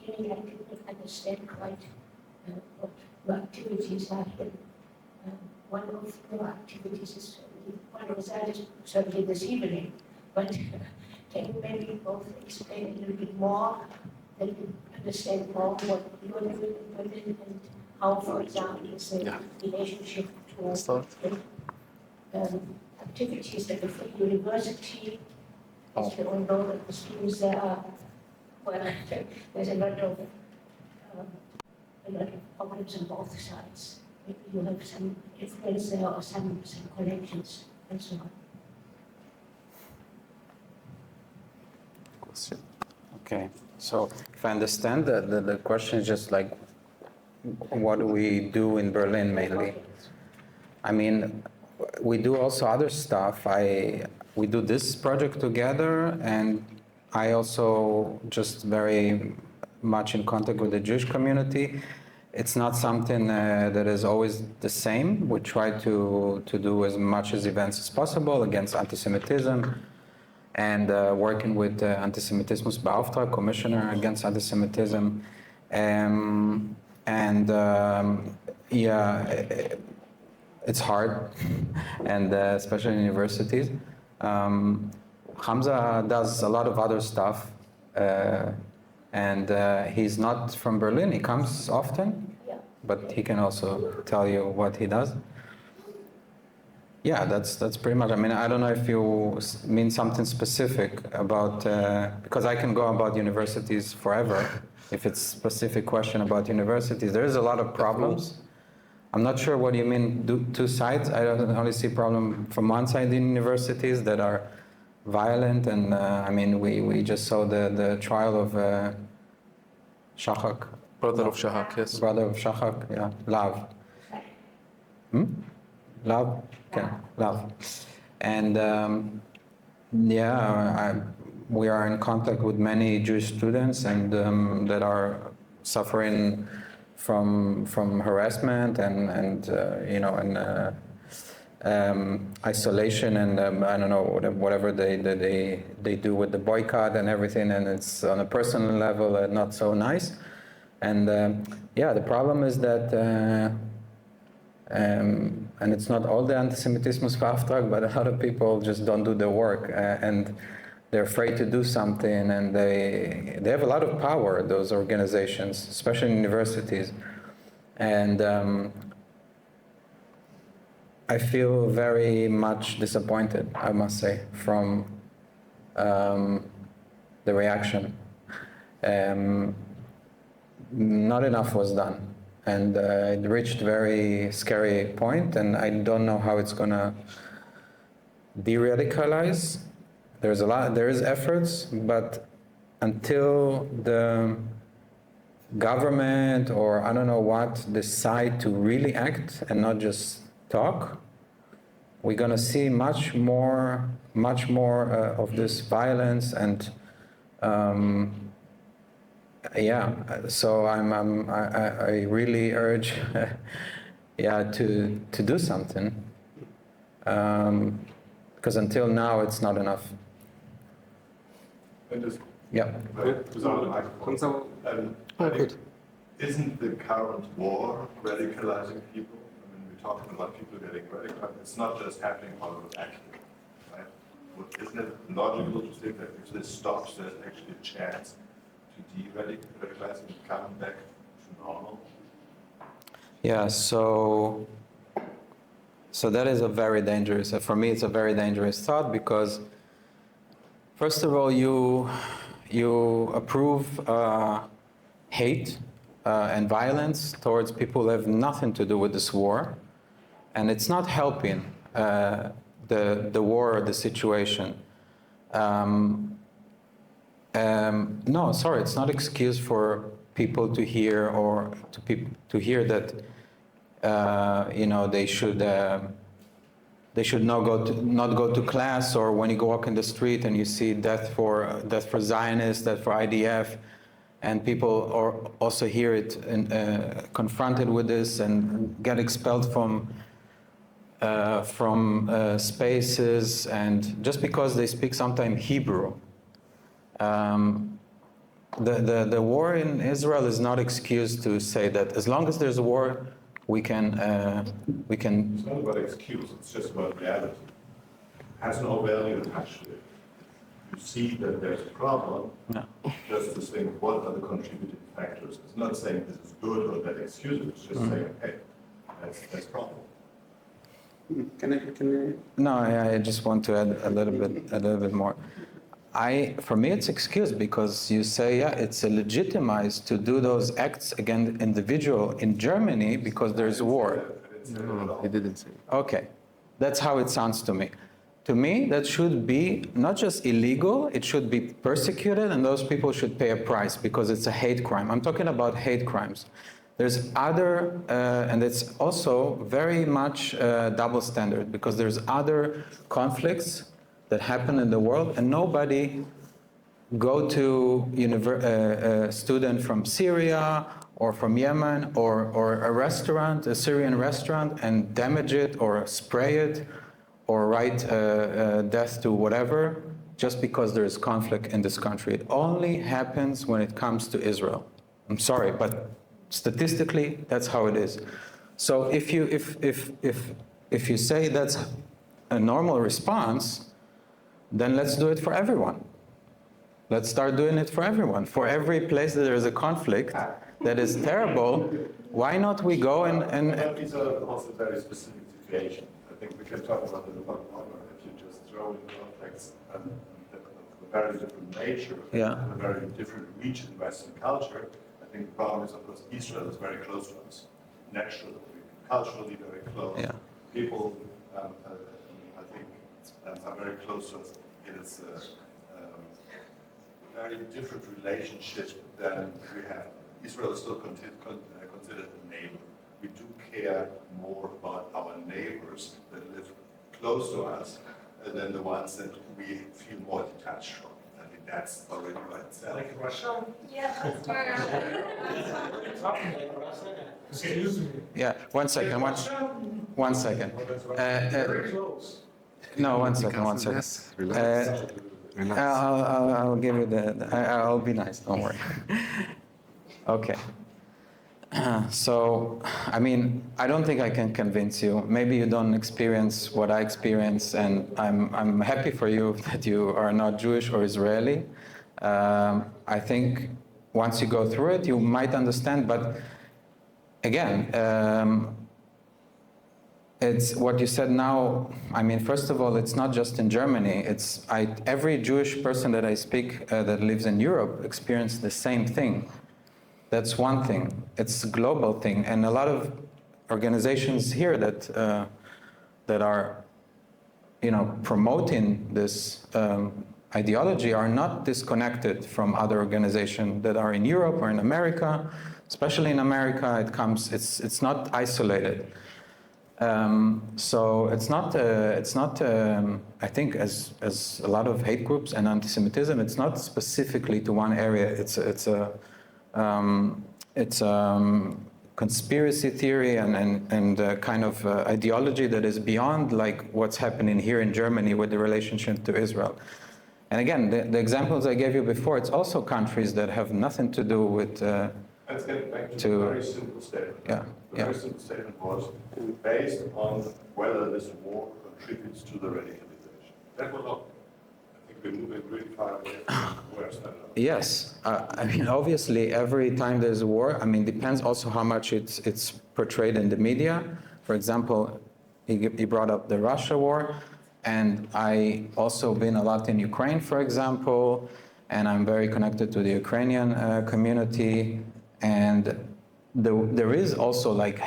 Speaker 12: I didn't understand quite what your activities are here. One of your activities is, one result is certainly this evening, but can you maybe both explain a little bit more, that you understand more what you are doing in Berlin, and how, for example, is the relationship to activities at the Free University, as you all know that the students there are, well, there's a lot of problems on both sides. Maybe you have some influence there or some connections and so on.
Speaker 2: Question. Okay, so if I understand, the question is just like, what do we do in Berlin mainly? I mean, we do also other stuff. We do this project together, and I also just very much in contact with the Jewish community. It's not something that is always the same. We try to do as much as events as possible against anti-Semitism, and working with the Antisemitismusbeauftragte, Commissioner against Antisemitism. It's hard, and especially in universities. Hamza does a lot of other stuff, and he's not from Berlin. He comes often, but he can also tell you what he does. Yeah, that's pretty much. I mean, I don't know if you mean something specific about, because I can go about universities forever. If it's a specific question about universities, there is a lot of problems. I'm not sure what you mean, two sides. I don't only see problem from one side in universities that are violent, and I mean, we just saw the trial of Shahak.
Speaker 3: Brother of Shahak, yes.
Speaker 2: Brother of Shahak, yeah, Lav. Lav? Okay, Lav. And we are in contact with many Jewish students, and that are suffering from harassment and isolation, and I don't know, whatever they do with the boycott and everything, and it's on a personal level not so nice. And the problem is that and it's not all the Antisemitismusbeauftragte, but a lot of people just don't do their work, and they're afraid to do something, and they have a lot of power, those organizations, especially in universities. And I feel very much disappointed, I must say, from the reaction. Not enough was done. And it reached a very scary point, and I don't know how it's gonna de-radicalize. There is efforts, but until the government or I don't know what decide to really act and not just talk, we're gonna see much more of this violence, and so I really urge to do something, because until now it's not enough.
Speaker 6: And just,
Speaker 2: Yeah.
Speaker 6: without a microphone. I think, isn't the current war radicalizing people? I mean, we're talking about people getting radicalized. It's not just happening out of accident, right? Isn't it logical to think that if this stops, there's actually a chance to de-radicalize and come back to normal?
Speaker 2: Yeah, so that is a very dangerous, for me it's a very dangerous thought, because first of all, you approve hate and violence towards people who have nothing to do with this war, and it's not helping the war or the situation. No, sorry, it's not excuse for people to hear, or to hear that they should not go to class, or when you go walk in the street and you see death for Zionists, death for IDF, and people also hear it and confronted with this and get expelled from spaces, and just because they speak sometimes Hebrew. The war in Israel is not excuse to say that as long as there's a war, we can.
Speaker 6: It's not about excuse, it's just about reality. It has no value attached to it. You see that there's a problem,
Speaker 2: No.
Speaker 6: just to think what are the contributing factors. It's not saying this is good or bad excuse, it's just saying, hey, that's a problem.
Speaker 1: Can I?
Speaker 2: No, I just want to add a little bit more. For me, it's excused because you say, yeah, it's legitimized to do those acts against individual in Germany because there's a war.
Speaker 3: No, he didn't say.
Speaker 2: Okay, that's how it sounds to me. To me, that should be not just illegal, it should be persecuted, and those people should pay a price because it's a hate crime. I'm talking about hate crimes. There's other, and it's also very much double standard, because there's other conflicts that happen in the world, and nobody go to a student from Syria or from Yemen or a restaurant, a Syrian restaurant, and damage it or spray it or write death to whatever just because there is conflict in this country. It only happens when it comes to Israel. I'm sorry, but statistically, that's how it is. So if you say that's a normal response, then let's do it for everyone. Let's start doing it for everyone. For every place that there is a conflict that is terrible, why not we go and
Speaker 6: But these are also very specific situations. I think we can talk about the Moderator if you just throw in conflicts of a very different nature,
Speaker 2: Yeah.
Speaker 6: and a very different reach in Western culture. I think the problem is, of course, Israel is very close to us, naturally, culturally very close.
Speaker 2: Yeah.
Speaker 6: People, I think, are very close to us. It is a very different relationship than we have. Israel is still considered a neighbor. We do care more about our neighbors that live close to us than the ones that we feel more detached from. I think that's already by itself.
Speaker 7: Like Russia?
Speaker 10: Yeah, that's where.
Speaker 7: Excuse me.
Speaker 2: yeah, one second.
Speaker 7: Very close.
Speaker 2: No, one second.
Speaker 3: Yes, relax. Relax.
Speaker 2: I'll give you I'll be nice, don't worry. Okay. So, I mean, I don't think I can convince you. Maybe you don't experience what I experience, and I'm happy for you that you are not Jewish or Israeli. I think once you go through it, you might understand, but again, it's what you said now. I mean, first of all, it's not just in Germany. Every Jewish person that I speak that lives in Europe experienced the same thing. That's one thing. It's a global thing, and a lot of organizations here that are, promoting this ideology are not disconnected from other organizations that are in Europe or in America. Especially in America, it's not isolated. So it's not. I think as a lot of hate groups and anti-Semitism, it's not specifically to one area. It's conspiracy theory and kind of ideology that is beyond like what's happening here in Germany with the relationship to Israel. And again, the examples I gave you before, it's also countries that have nothing to do with...
Speaker 6: Let's get back to a very simple statement.
Speaker 2: Yeah.
Speaker 6: The very simple statement was based on whether this war contributes to the radicalization. That was all. I think we're moving really far away from where it's not.
Speaker 2: Yes, I mean, obviously, every time there's a war, I mean, depends also how much it's portrayed in the media. For example, he brought up the Russia war, and I also been a lot in Ukraine, for example, and I'm very connected to the Ukrainian community, and there is also like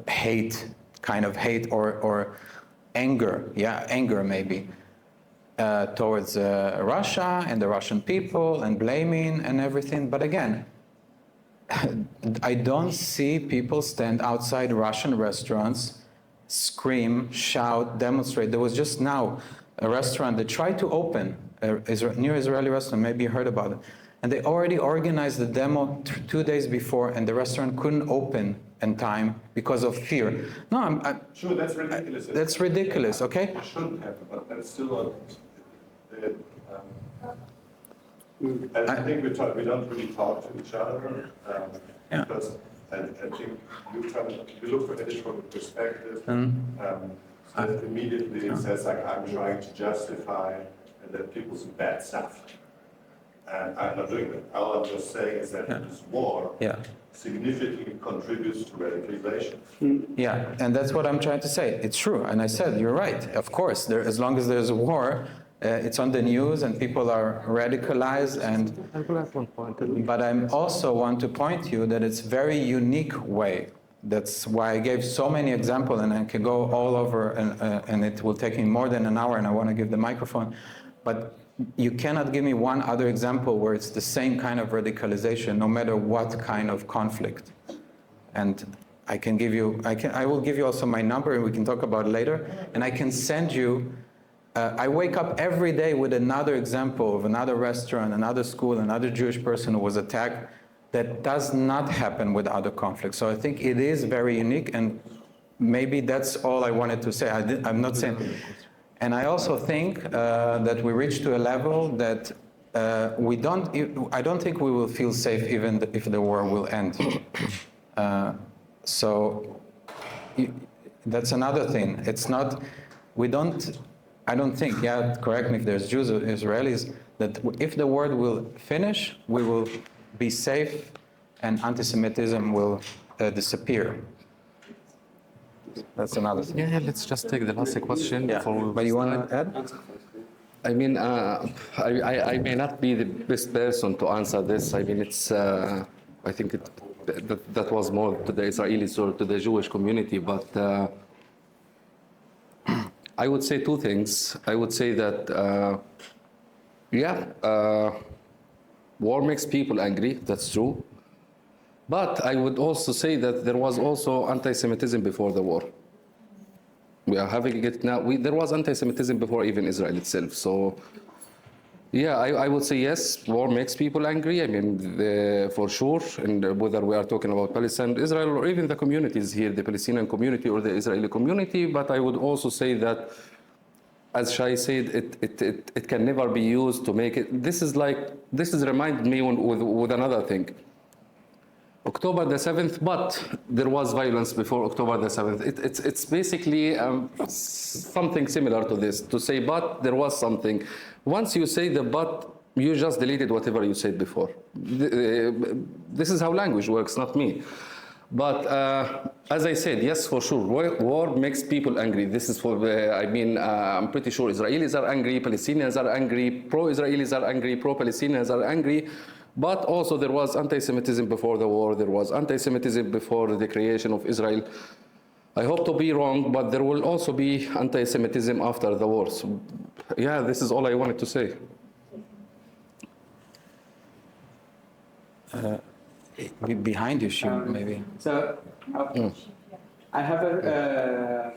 Speaker 2: hate, kind of hate or anger, anger maybe, towards Russia and the Russian people and blaming and everything. But again, I don't see people stand outside Russian restaurants, scream, shout, demonstrate. There was just now a restaurant that tried to open, a new Israeli restaurant, maybe you heard about it, and they already organized the demo 2 days before, and the restaurant couldn't open in time because of fear. No, I'm
Speaker 6: sure, that's ridiculous.
Speaker 2: That's ridiculous, okay?
Speaker 6: It shouldn't happen, but that's still not... I think we don't really talk to each other because I think you look at it from a perspective that immediately it says like I'm trying to justify that people's bad stuff. And I'm not doing that. All I'm just saying is that this war significantly contributes to radicalization.
Speaker 2: Yeah, and that's what I'm trying to say. It's true, and I said, you're right. Of course, as long as there's a war, it's on the news and people are radicalized. But I also want to point to you that it's very unique way. That's why I gave so many examples, and I can go all over, and it will take me more than an hour, and I want to give the microphone. But you cannot give me one other example where it's the same kind of radicalization, no matter what kind of conflict. And I can give you, I will give you also my number, and we can talk about it later. And I can send you. I wake up every day with another example of another restaurant, another school, another Jewish person who was attacked. That does not happen with other conflicts. So I think it is very unique, and maybe that's all I wanted to say. I'm not saying. And I also think that we reached to a level that I don't think we will feel safe even if the war will end. So that's another thing. It's not, I don't think, correct me if there's Jews or Israelis, that if the war will finish, we will be safe and anti-Semitism will disappear. That's another thing.
Speaker 3: Yeah, let's just take the last question.
Speaker 2: But you want to add?
Speaker 3: I mean, I may not be the best person to answer this. I mean, it's, I think that was more to the Israelis or to the Jewish community, but I would say two things. I would say that, war makes people angry, that's true. But I would also say that there was also anti-Semitism before the war. We are having it now. There was anti-Semitism before even Israel itself. So, I would say yes, war makes people angry. I mean, for sure. And whether we are talking about Palestine and Israel or even the communities here, the Palestinian community or the Israeli community. But I would also say that, as Shay said, it can never be used to make it. This is reminded me with another thing. October the 7th, but there was violence before October the 7th. It's basically something similar to this, to say, but there was something. Once you say the but, you just deleted whatever you said before. This is how language works, not me. But as I said, yes, for sure, war makes people angry. This is for, I'm pretty sure Israelis are angry, Palestinians are angry, pro-Israelis are angry, pro-Palestinians are angry. But also there was anti-Semitism before the war, there was anti-Semitism before the creation of Israel. I hope to be wrong, but there will also be anti-Semitism after the war. So, this is all I wanted to say.
Speaker 2: Behind you, maybe.
Speaker 1: So, I have a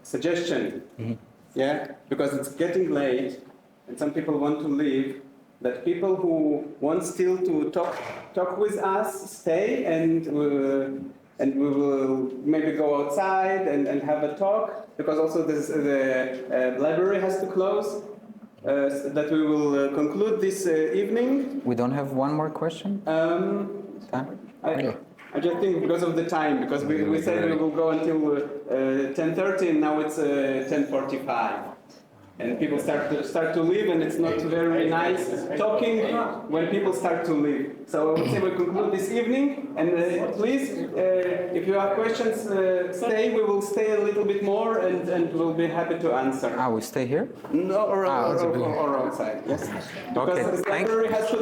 Speaker 1: suggestion. Mm-hmm. Because it's getting late, and some people want to leave. That people who want still to talk with us stay, and we will maybe go outside and have a talk, because also the library has to close. that we will conclude this evening.
Speaker 2: We don't have one more question? Time?
Speaker 1: I just think because of the time, because we said we will go until 10:30, and now it's 10:45. And people start to leave, and it's not very nice talking when people start to leave. So I would say we conclude this evening, and please, if you have questions, stay. We will stay a little bit more, and we'll be happy to answer.
Speaker 2: We stay here?
Speaker 1: No, or outside. Yes, because
Speaker 2: Okay,
Speaker 1: the library has to.